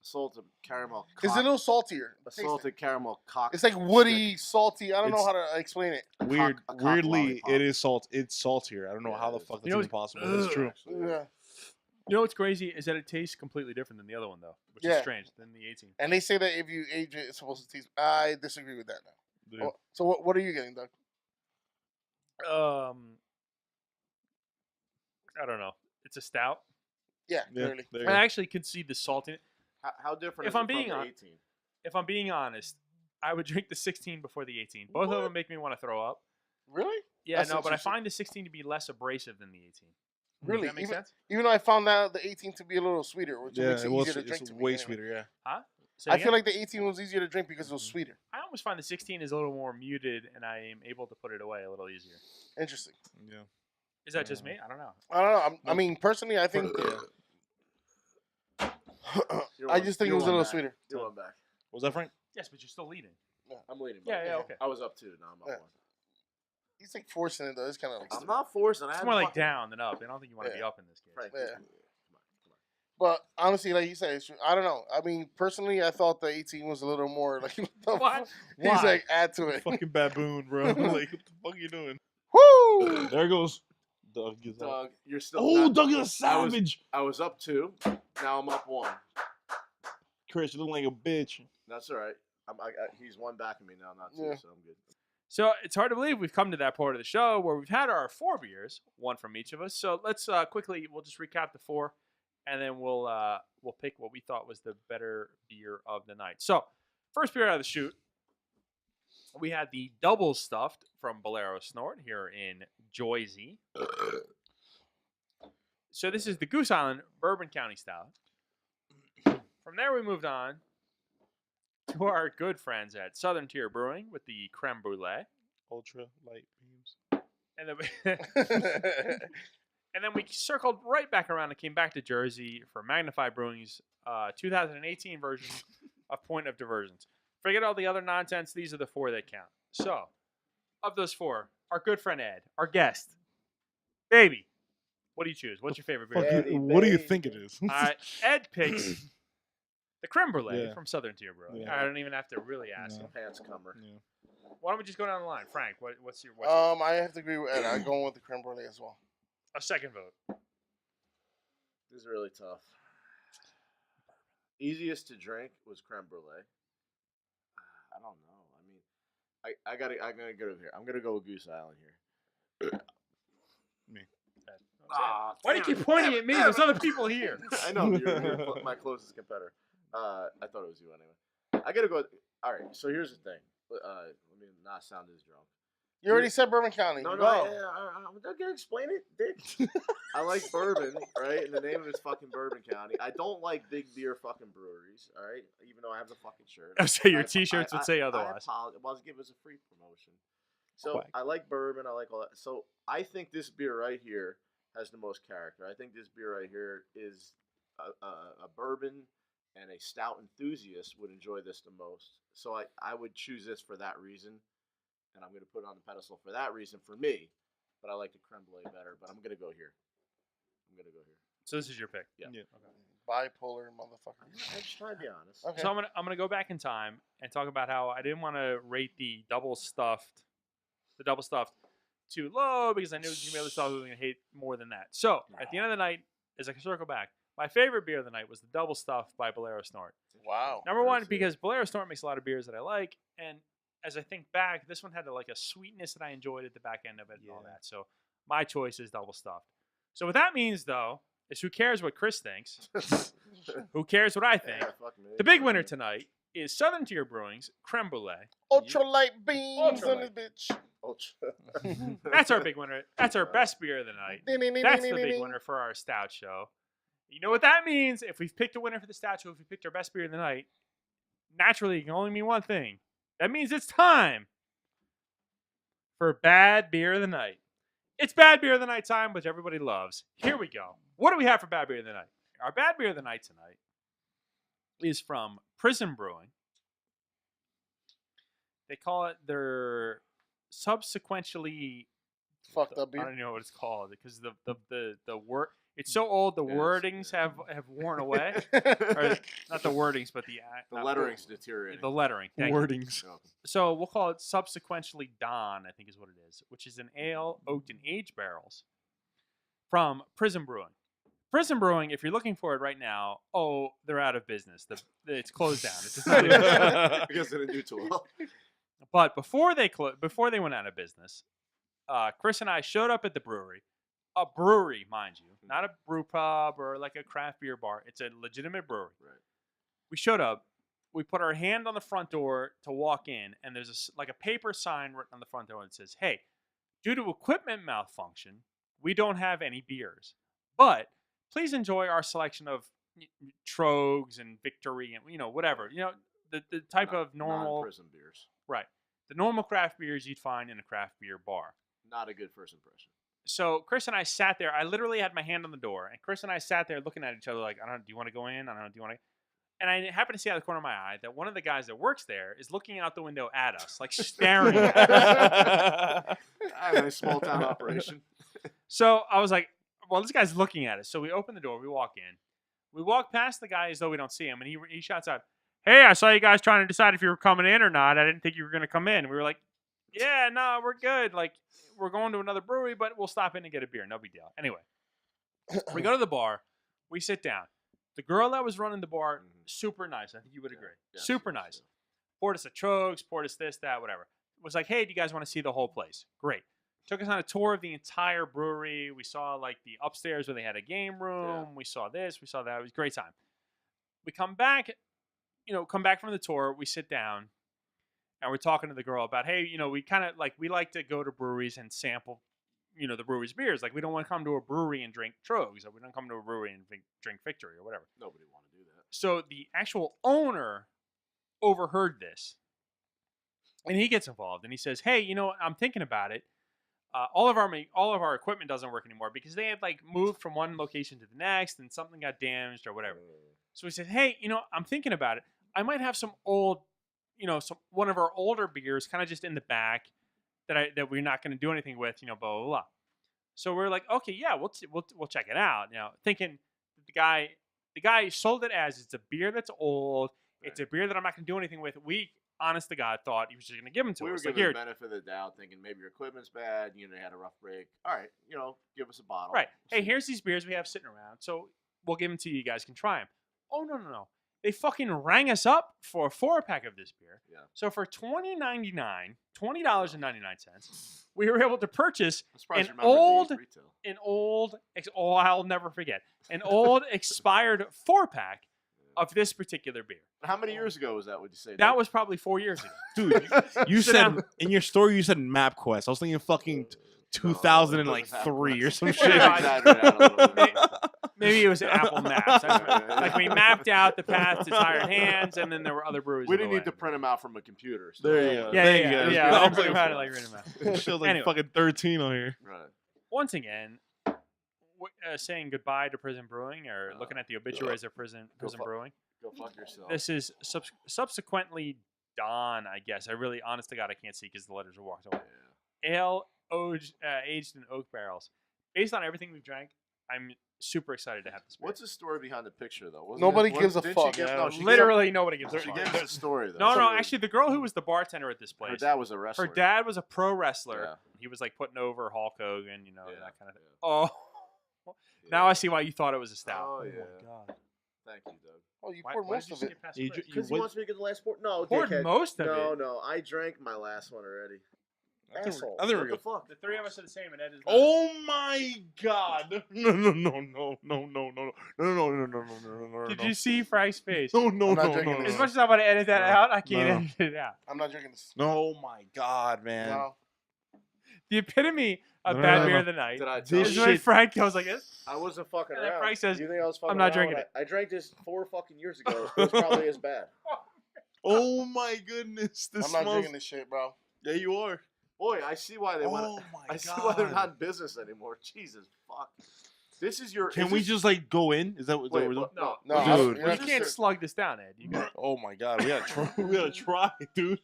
Salted caramel. It's a little saltier. A Taste it. salted caramel cock. It's like woody, salty. I don't know It's- how to explain it. Weird. a cock Weirdly, lollipop. it is salt. It's saltier. I don't know Yeah, how the it is. fuck that's You know even possible. But it's ugh. true. Yeah. You know what's crazy is that it tastes completely different than the other one, though, which is Yeah. strange, than the 18. And they say that if you age it, it's supposed to taste. I disagree with that now. Dude. So what are you getting, Doug? I don't know. It's a stout. Yeah, Yeah, clearly. there you I go. actually concede the salt in it. How different If is I'm it being from the hon- 18? If I'm being honest, I would drink the 16 before the 18. Both of them make me want to throw up. Really? Yeah, That's no, but I interesting. find the 16 to be less abrasive than the 18. Really? Does that make sense? Even though I found out the 18 to be a little sweeter, which Yeah, makes it it was, easier to drink it's to me. way anyway. sweeter. Yeah. Say I again? feel like the 18 was easier to drink because it was sweeter. I almost find the 16 is a little more muted, and I am able to put it away a little easier. Interesting. Yeah. Is that just me? I don't know. I don't know. I mean, personally, I think You're I one- just think it you're was a one little back. sweeter. You're one back. Was that Frank? Yes, but you're still leading. I'm leading. Yeah, back. yeah, okay. I was up 2. Now I'm up Yeah. 1. He's like forcing it though. It's kind of like. I'm not forcing. It's more like down than up. I don't think you want to be up in this case. Frank, Yeah. come on. But honestly, like you said, I don't know. I mean, personally, I thought the 18 was a little more like. What? He's Why? like, add to it. Fucking baboon, bro. Like, what the fuck are you doing? Woo! There goes Doug. Gets out. Doug, you're still. Oh, not- Doug is a savage. I was up 2. Now I'm up 1. Chris, you look like a bitch. That's all right. He's 1 back of me now, not 2, Yeah. so I'm good. So it's hard to believe we've come to that part of the show where we've had our 4 beers, 1 from each of us. So let's we'll just recap the 4, and then we'll pick what we thought was the better beer of the night. So first beer out of the chute, we had the double stuffed from Bolero Snort here in Jersey. So this is the Goose Island Bourbon County style. From there we moved on to our good friends at Southern Tier Brewing with the Creme Brulee. Ultra light beams. And then, and then we circled right back around and came back to Jersey for Magnify Brewing's 2018 version of Point of Divergence. Forget all the other nonsense. These are the 4 that count. So, of those 4, our good friend Ed, our guest, baby, what do you choose? What's your favorite beer? Fuck you- what do you think it is? Ed picks the Creme Brulee Yeah. from Southern Tier Brewing. Yeah. I don't even have to really ask No. him. Pants comer. Yeah. Why don't we just go down the line? Frank, what's your I have to agree with Ed. I'm going with the creme brulee as well. a second vote? This is really tough. Easiest to drink was creme brulee. I don't know. I mean, I'm gonna go here. I'm gonna go with Goose Island here. Why do you keep pointing at me? There's other people here. I know you're my closest competitor. I thought it was you anyway. I gotta go. All right. So here's the thing. Let me not sound as drunk. You already said Bourbon County. No, Go. I'm not gonna explain it, Dick. I like bourbon, right? And the name of it's fucking Bourbon County. I don't like big beer fucking breweries, all right? Even though I have the fucking shirt. I say your I- T-shirts would say otherwise. I apologize. Well, I was giving us a free promotion. So Quack. I like bourbon. I like all that. So I think this beer right here has the most character. I think this beer right here is a bourbon and a stout enthusiast would enjoy this the most. So I would choose this for that reason. And I'm going to put it on the pedestal for that reason for me. But I like the creme brulee better. But I'm going to go here. So this is your pick. Yeah. Yeah. Bipolar motherfucker. I'm just trying to be honest. Okay. So I'm gonna go back in time and talk about how I didn't want to rate the double stuffed too low because I knew the other stuff was gonna hate more than that. So at the end of the night, as I can circle back, my favorite beer of the night was the double stuffed by Bolero Snort. Wow. Number one, That's it. because Bolero Snort makes a lot of beers that I like, and as I think back, this one had a sweetness that I enjoyed at the back end of it and all Yeah. that. So my choice is double stuffed. So what that means, though, is who cares what Chris thinks? Who cares what I think? Yeah, fuck me. The big winner tonight is Southern Tier Brewing's Creme Brulee. Ultralight beams on this Ultralight. bitch. Ultra. That's our big winner. That's our best beer of the night. That's the big winner for our stout show. You know what that means? If we've picked a winner for the stout show, if we picked our best beer of the night, naturally it can only mean one thing. That means it's time for bad beer of the night. It's bad beer of the night time, which everybody loves. Here we go. What do we have for bad beer of the night? Our bad beer of the night tonight is from Prism Brewing. They call it their subsequently Fucked up I beer. don't know what it's called because the word it's so old the Yes, wordings yeah. have worn away. Or not the wordings, but the lettering's deteriorating. The lettering. Thank you. Wordings. No. So we'll call it subsequently Dawn, I think is what it is, which is an ale oaked in aged barrels from Prism Brewing. Prism Brewing, if you're looking for it right now, they're out of business. It's closed down. It's just not even Because they didn't do too well. But before they went out of business, Chris and I showed up at the brewery. A brewery, mind you, not a brew pub or like a craft beer bar. It's a legitimate brewery. Right. We showed up. We put our hand on the front door to walk in, and there's a paper sign written on the front door that says, "Hey, due to equipment malfunction, we don't have any beers, but please enjoy our selection of Trogs and Victory and whatever the type of normal Prism beers. right the normal craft beers you'd find in a craft beer bar." Not a good first impression. So Chris and I sat there. I literally had my hand on the door, and Chris and I sat there looking at each other like, "I don't know. Do you want to go in? I don't know. Do you want to?" And I happen to see out of the corner of my eye that one of the guys that works there is looking out the window at us, like staring at us. I have a small town operation. So I was like, well, this guy's looking at us. So we open the door. We walk in. We walk past the guy as though we don't see him. And he shouts out, hey, I saw you guys trying to decide if you were coming in or not. I didn't think you were going to come in. We were like, yeah, no, we're good. Like, we're going to another brewery, but we'll stop in and get a beer. No big deal. Anyway, we go to the bar. We sit down. The girl that was running the bar, super nice. I think you would agree. Yeah, super nice. Poured us a Trogs, poured us this, that, whatever. Was like, hey, do you guys want to see the whole place? Great. Took us on a tour of the entire brewery. We saw like the upstairs where they had a game room. Yeah. We saw this. We saw that. It was a great time. We come back, come back from the tour. We sit down and we're talking to the girl about, hey, we kind of like, we like to go to breweries and sample, the brewery's beers. Like, we don't want to come to a brewery and drink Trogs. Or we don't come to a brewery and drink Victory or whatever. Nobody want to do that. So the actual owner overheard this and he gets involved and he says, hey, I'm thinking about it. All of our equipment doesn't work anymore because they had like moved from one location to the next and something got damaged or whatever. So he said, hey, I'm thinking about it. I might have some old, one of our older beers kind of just in the back that we're not going to do anything with, blah, blah, blah. So we're like, okay, yeah, we'll check it out. Thinking the guy sold it as it's a beer that's old. Right. It's a beer that I'm not going to do anything with. We, honest to God, thought he was just going to give them to us. We were giving the benefit of the doubt, thinking maybe your equipment's bad, they had a rough break. All right, give us a bottle. Right. Hey, here's these beers we have sitting around, so we'll give them to you. You guys can try them. Oh, no. They fucking rang us up for a 4-pack of this beer. Yeah. So for $20.99, we were able to purchase an old, I'll never forget, an old expired 4-pack of this particular beer. How many years ago was that, would you say? That was probably 4 years ago. Dude, you said in your story, you said MapQuest. I was thinking fucking 2003 or some shit. Maybe it was Apple Maps. Like, we mapped out the path to Tired Hands, and then there were other breweries. We didn't need to print them out from a computer. So. There you go. Yeah. I was like, how to read them out. Showed like fucking 13 on here. Right. Once again, saying goodbye to Prism Brewing or looking at the obituaries of Prism Brewing. Go fuck yourself. This is subsequently Dawn, I guess. Honest to God, I can't see because the letters are walked away. Yeah. Ale aged in oak barrels. Based on everything we've drank, I'm super excited to have this beer. What's the story behind the picture, though? Nobody gives a fuck. Literally nobody gives a fuck. She gives the story, though. No. Actually, the girl who was the bartender at this place. Her dad was a wrestler. Her dad was a pro wrestler. Yeah. He was like putting over Hulk Hogan, that kind of thing. Yeah. Oh. Yeah. Now I see why you thought it was a stout. Oh, yeah. My God. Thank you, Doug. Oh, you poured most of it. Because he wants me to get the last pour. No, poured most of it. No. I drank my last one already. Asshole. What the fuck? The three of us are the same, and Ed is. Oh my God! No! Did you see Frank's face? No! As much as I want to edit that out, I can't edit it out. I'm not drinking this. No, my God, man! No. The epitome of bad beer of the night. Did I tell is you? when Frank goes like this. I wasn't fucking And then around. Frank says, you think I was fucking I'm not around drinking when it. I drank this 4 fucking years ago. It was probably as bad. Oh my goodness! This I'm not smells... drinking this shit, bro. Yeah, you are. Boy, I see why they went. Oh my I see why they're not in business anymore. Jesus fuck. This is your. Can we just like go in? Is that what we're doing? No, dude. You can't slug this down, Ed. You got Oh my God, we gotta try. We gotta try, dude.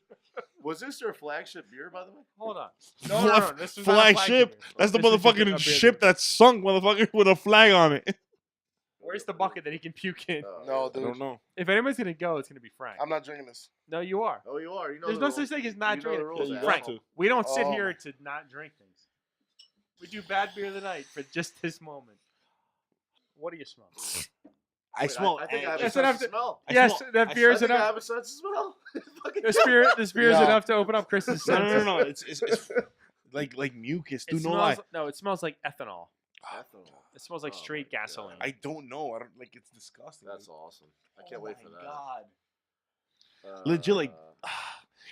Was this their flagship beer, by the way? Hold on. No. This was not a Flagship. beer. That's the This is just a motherfucking beer ship that- that's sunk, motherfucker, with a flag on it. Where's the bucket that he can puke in? No, I dude. don't know. If anybody's gonna go, it's gonna be Frank. I'm not drinking this. No, you are. Oh, you are. You know There's the no such thing as not you know the drinking. rules, Yeah, you asshole. Frank, we don't sit Oh. here to not drink things. We do bad beer of the night for just this moment. What do you smell? I Wait, smell. I think I have a That's sense enough of to- smell. Yes, that I beer I is think I enough. have a sense of smell. Fucking This beer is Yeah. enough to open up Chris's No, senses. no. It's like mucus. It Dude, no lie. smells, no, it smells like ethanol. Ethanol. It smells like Oh straight my God. gasoline. I don't know. I don't like. It's disgusting. That's awesome. I can't wait for that. God. Uh, Legit, like,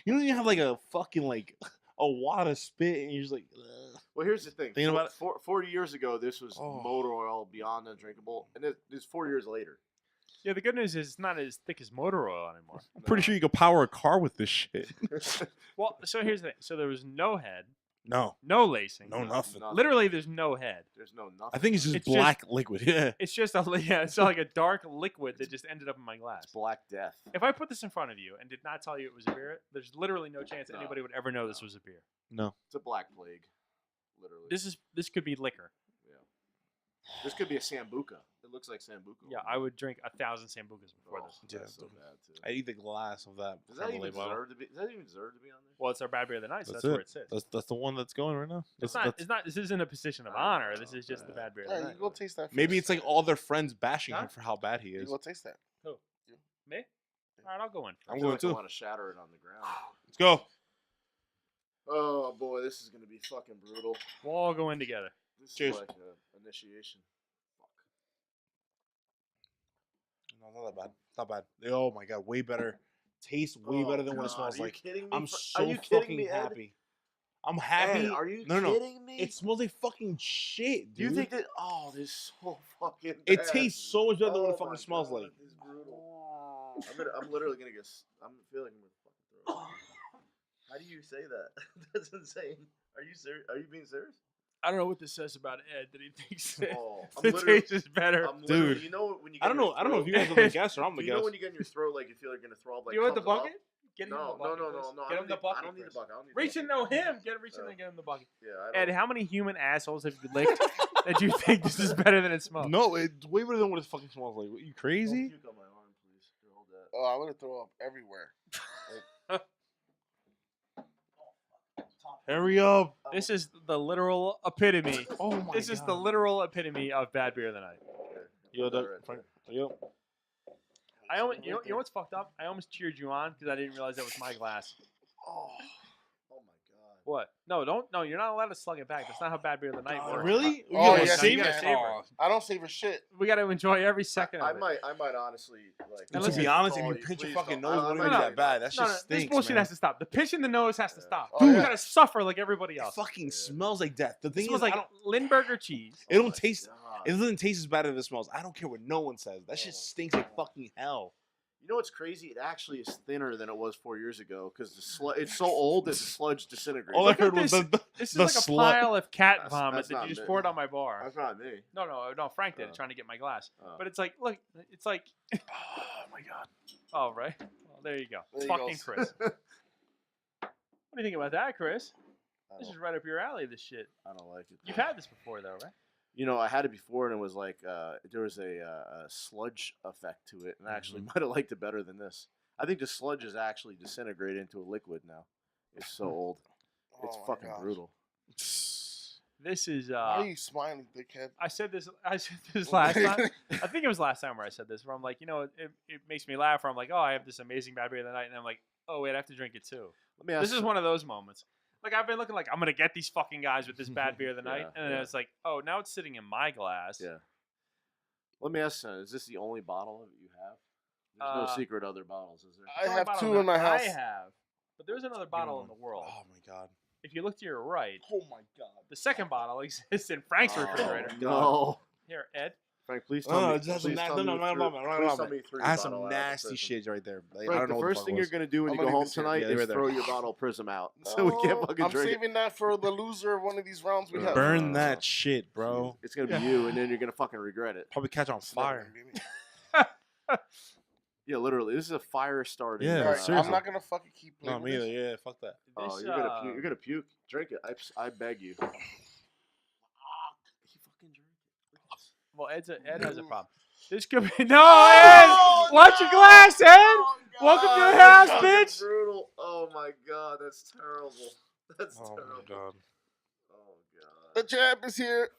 you don't even have like a fucking like a wad of spit, and you're just like. Ugh. Well, here's the thing. Thinking about it? 40 years ago, this was Oh. motor oil beyond undrinkable, and it's 4 years later. Yeah, the good news is it's not as thick as motor oil anymore. I'm pretty sure you could power a car with this shit. Well, so here's the thing. So there was no head. No. No lacing. No, nothing. Literally, there's no head. There's no nothing. I think it's just It's black liquid. Yeah. It's just it's like a dark liquid that just ended up in my glass. It's Black Death. If I put this in front of you and did not tell you it was a beer, there's literally no chance No. anybody would ever know this was a beer. No. It's a Black Plague. Literally. This could be liquor. This could be a Sambuca. It looks like Sambuca. Yeah, I would drink 1,000 sambucas before this. Yeah, That's so bad too. I eat the glass of that. Does that Creme even bottle. deserve to be? Does that even deserve to be on there? Well, it's our bad beer of the night, so That's that's where it. it sits. That's the one that's going right now. It's That's- not. It's not. This isn't a position of honor. This is just the bad beer of the Yeah, night. you go taste that. Maybe first. it's like all their friends bashing Huh? him for how bad he You is. go taste that. Me? All right, I'll go in. I'm I feel going like too. I want to shatter it on the ground. Let's go. Oh boy, this is gonna be fucking brutal. We'll all go in together. This Cheers. is like an initiation. Fuck. No, not that bad. Not bad. Oh my god, way better. Tastes way better than what it smells Are like. you kidding me? I'm Are so you kidding fucking me, Ed? happy. I'm happy. Ed, are you No, no. kidding me? It smells like fucking shit, Do you dude. think that? Oh, this is so fucking. It bad. tastes so much better than what it Oh fucking my smells God, like. This is brutal. I'm literally gonna get. I'm feeling my fucking throat. How do you say that? That's insane. Are you serious? Are you being serious? I don't know what this says about Ed that he thinks Oh, the taste is better. Dude. You know when you. I Get don't in know. your I don't know if you throat- guys are the guess or I'm the Do you know guess. when you get in your throat, like you feel like you're gonna throw up, like. you want the comes up? bucket? Get him No, the bucket. no. Chris. I Get him don't the need- bucket. I don't need the Chris. bucket. I don't need the Reach in, bucket. no him. Reach in and get him the bucket. Yeah. I Ed, don't. how many human assholes have you licked that you think this is better than it smells? No, it's way better than what it fucking smells like. What, you Don't crazy? puke on my arm, please. Here, hold that. Oh, I'm gonna throw up everywhere. Hurry up. This is the literal epitome. Oh my This is the literal epitome of bad beer of the night. Yo, Hold that that, right Frank. there. Yo. I almost, you know what's fucked up? I almost cheered you on because I didn't realize that was my glass. Oh my god. What? No, don't. No, you're not allowed to slug it back. That's not how bad beer of the night works. Really? Oh, gotta yes, save you it? can. Savor. Oh. I don't savor shit. We got to enjoy every second I of it. might honestly like. And to to be be honest, if call you pinch your please fucking don't. nose, I it wouldn't might even be not. that bad. That No, shit no, stinks, this bullshit man. has to stop. The pinch in the nose has to Yeah. stop. Oh, You yeah. gotta suffer like everybody It else. fucking smells like death. The It thing smells is, like I don't, Lindbergher cheese. it Oh don't my taste. God. It doesn't taste as bad as it smells. I don't care what no one says. That shit stinks like fucking hell. You know what's crazy? It actually is thinner than it was 4 years ago because it's so old that the sludge disintegrates. All I Look at heard was this. the This is the like a slut. pile of cat That's- vomit that's that not you just me. poured on my bar. That's not me. No, Frank did it Oh. trying to get my glass. Oh. But it's like, look, it's like, Oh my god. oh, right. Well, there you go. There he Fucking goes. Chris. What do you think about that, Chris? I This don't, is right up your alley, this shit. I don't like it. You've had this before, though, right? You know, I had it before, and it was like there was a sludge effect to it, and I actually might have liked it better than this. I think the sludge is actually disintegrated into a liquid now. It's so old. It's Oh my fucking gosh. brutal. This is, Why are you smiling, dickhead? I said this last time. I think it was last time where I said this, where I'm like, you know, it makes me laugh, where I'm like, oh, I have this amazing bad beer of the night, and I'm like, oh, wait, I have to drink it too. Let me ask. This is one of those moments. Like, I've been looking like, I'm going to get these fucking guys with this bad beer of the night, Yeah, and then yeah. it's like, oh, now it's sitting in my glass. Yeah. Let me ask. Is this the only bottle of it you have? There's no secret other bottles, is there? I The only have bottle two in that my house. I have, but there's another bottle in the world. Oh my god. If you look to your right, Oh my god. the second bottle exists in Frank's refrigerator. No. Here, Ed. Frank, please No, tell no, me. it has some please na- tell no, me no, you no, threw- no, no, please no, tell no. me you threw I your had some bottle out of the nasty Prism. shit right there. Like, I Frank, don't know the what first fuck thing it you're was. gonna do when I'm you go gonna home get you. tonight Yeah, is right there. throw your bottle of Prism out, so we can't fucking I'm drink it. saving that for the loser of one of these rounds we have. Burn that shit, bro. It's gonna be you, and then you're gonna fucking regret it. Probably catch on It's never fire. gonna be me. Yeah, literally, this is a fire starting. Yeah, All right, seriously. I'm not gonna fucking keep playing. No, with me either. this. Yeah, fuck that. Oh, This, you're gonna puke. You're gonna puke. Drink it. I beg you. He fucking drink it. Well, Ed has a problem. This could be Ed. Watch your glass, Ed. Welcome to the house, Fucking bitch. Brutal. Oh my god, that's terrible. That's Oh terrible. my god. Oh The god. champ is here.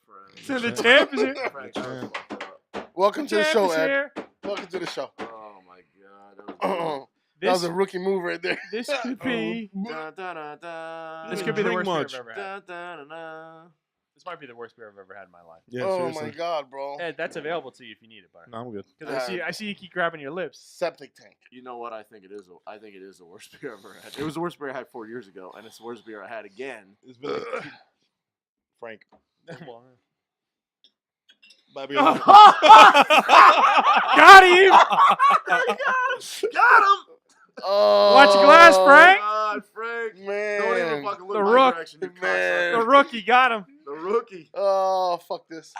So the Yeah. champ is here. Frank, that was fucked up. Welcome to the Champ show, is Ed. here. Welcome to the show. Oh my god. That was brutal. That was This, a rookie move right there. this could be. Da, da, da, da. This could be the Drink worst beer much. I've ever had. Da, da, da, da. This might be the worst beer I've ever had in my life. Yeah, Oh seriously. my god, bro. Ed, that's available to you if you need it, bud. No, I'm good. Because I see you keep grabbing your lips. Septic tank. You know what? I think it is. I think it is the worst beer I've ever had. It was the worst beer I had 4 years ago, and it's the worst beer I had again. It's been like Frank. Well, Bobby. Got him! Got him! Oh, Watch your glass, Frank. God, Frank. Man. Don't even fucking look The my rook. direction, you Man. The cocksucker. rookie got him. The rookie. Oh, fuck this.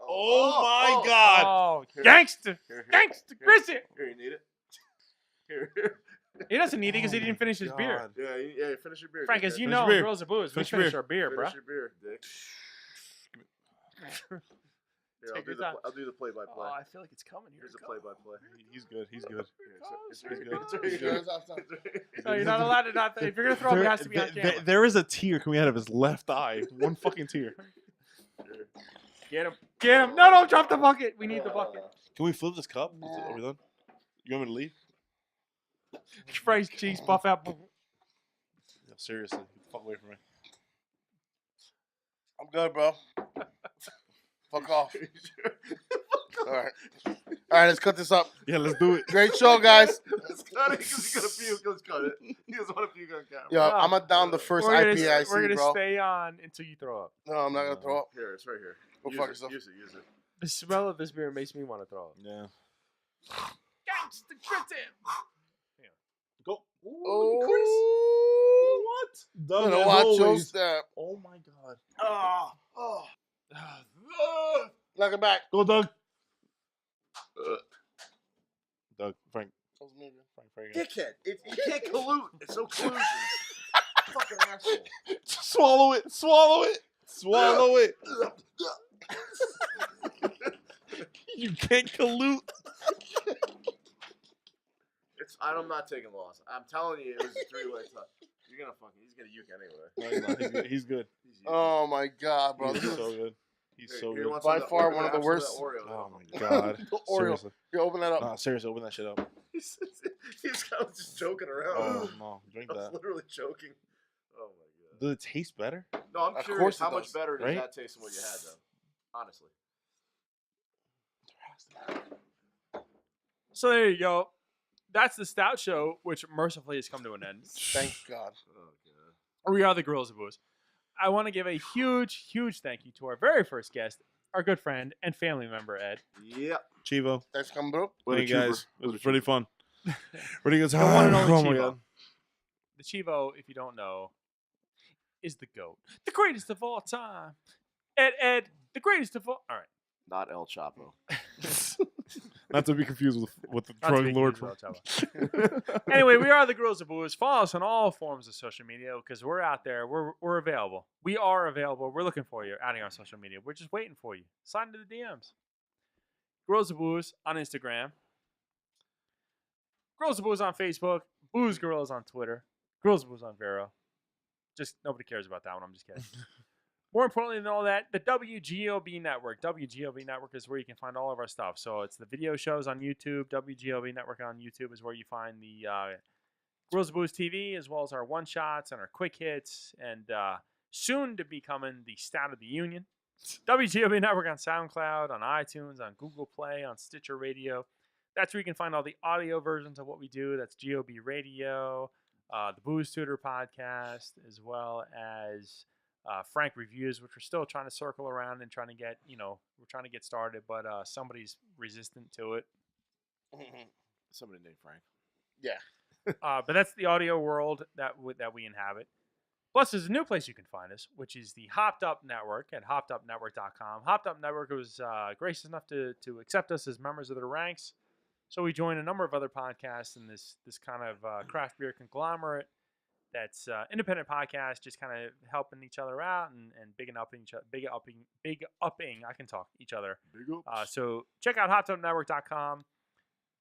Oh my God. Oh, Here. gangster. Here, here. Gangster, Here. Chrissy. Here, you need it. Here. He doesn't need it because he didn't finish his beer. God. Yeah, finish your beer. Frank, dickhead. as you Finish know, your beer. Girls of Booze, we Finish your finish beer. our beer, bro. Finish your beer, dick. Here, Take your time. I'll do the play-by-play. Oh, I feel like it's coming. Here Here's it the comes. play-by-play. He's good. He's good. It's He's right good. here. He's good. No, you're not allowed to not. If you're gonna throw up, it has to be on camera. There is a tear coming out of his left eye. One fucking tear. Get him. Get him. No, don't drop the bucket. We need the bucket. Can we flip this cup? Are we done? You want me to leave? Fries, cheese, buff out. No, seriously. Get the fuck away from me. I'm good, bro. Fuck off. All right. All right, let's cut this up. Yeah, let's do it. Great show, guys. Let's cut it because he's gonna puke. Let's cut it. He doesn't want to puke on camera. Yo, I'm going to down the first We're gonna, IPA I we're see, gonna bro. stay on until you throw up. No, I'm not going to throw up. Here, it's right here. Go Use fuck it, yourself. Use it. The smell of this beer makes me want to throw up. Yeah. Gangsta Chrissy. Go. Oh, What? I'm Doug, going to as watch always. your step. Oh my God. Oh. Knock it back. Go, Doug. Doug, Frank. That was me, man. Frank. Dickhead. You can't collude. It's so collusion. Fucking asshole. Swallow it. Swallow it. Swallow it. You can't collude. I'm not taking loss. I'm telling you, it was a three-way tie. You're gonna he's gonna uke anyway. No, he's good. He's good. Oh, my God, bro. He's so good. He's so Here, good. want By some far Oreo? one of the Have some worst. that Oreo, Oh though. my God. The Oreo. Seriously. You open that up. No, seriously, open that shit up. He's kind of just joking around. Oh no, drink I was that. literally choking. Oh my God. Does it taste better? No, I'm Of curious course it how much does, better does right? that taste than what you had, though? Honestly. So there you go. That's the Stout Show, which mercifully has come to an end. Thank God. Oh God. We are the Guerrillas of Booze. I want to give a huge, huge thank you to our very first guest, our good friend and family member, Ed. Yep. Chivo. Thanks for coming, bro. Thank you guys. It was pretty fun. Pretty good The one and time. only Oh my Chivo. God. The Chivo, if you don't know, is the GOAT. The greatest of all time. Ed, the greatest of all. All right. Not El Chapo. Not to be confused with the Not to drug be lord. confused with El Chapo. Anyway, we are the Guerrillas of Booze. Follow us on all forms of social media because we're out there. We're available. We are available. We're looking for you out on our social media. We're just waiting for you. Slide into the DMs. Guerrillas of Booze on Instagram. Guerrillas of Booze on Facebook. Booze Guerrillas on Twitter. Guerrillas of Booze on Vero. Just nobody cares about that one. I'm just kidding. More importantly than all that, the WGoB Network. WGoB Network is where you can find all of our stuff. So it's the video shows on YouTube. WGoB Network on YouTube is where you find the Guerrillas of Booze TV, as well as our one-shots and our quick hits, and soon to be coming the Stout of the Union. WGoB Network on SoundCloud, on iTunes, on Google Play, on Stitcher Radio. That's where you can find all the audio versions of what we do. That's GOB Radio, the Booze Tutor podcast, as well as Frank Reviews, which we're still trying to circle around and trying to get, we're trying to get started, but somebody's resistant to it. Somebody named Frank. Yeah. But that's the audio world that we inhabit. Plus, there's a new place you can find us, which is the Hopped Up Network at hoppedupnetwork.com. Hopped Up Network was gracious enough to accept us as members of their ranks. So we joined a number of other podcasts in this kind of craft beer conglomerate. That's independent podcast, just kind of helping each other out and bigging upping each other, big upping. I can talk each other. So check out hoppedupnetwork.com.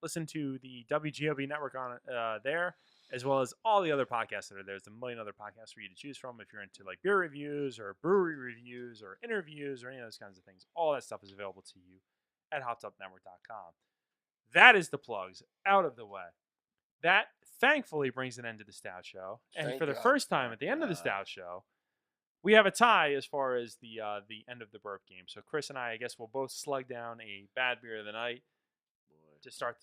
Listen to the WGoB Network on there, as well as all the other podcasts that are there. There's a million other podcasts for you to choose from if you're into like beer reviews or brewery reviews or interviews or any of those kinds of things. All that stuff is available to you at hoppedupnetwork.com. That is the plugs out of the way. That thankfully brings an end to the Stout Show. And Thank for the God. first time at the end of the Stout Show, we have a tie as far as the end of the burp game. So Chris and I guess, will both slug down a bad beer of the night to start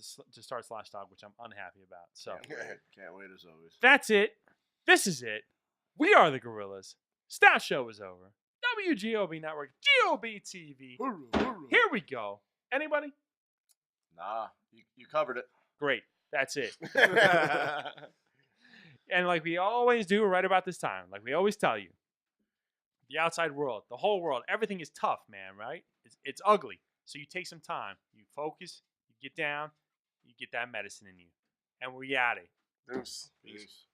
Slash Dog, which I'm unhappy about. So Can't wait as always. that's it. This is it. We are the Gorillas. Stout Show is over. WGoB Network, GoB-TV. Here we go. Anybody? Nah, you covered it. Great. That's it. And like we always do right about this time, like we always tell you, the outside world, the whole world, everything is tough, man, right? It's ugly. So you take some time. You focus. You get down. You get that medicine in you. And we at it. Deuce. Peace.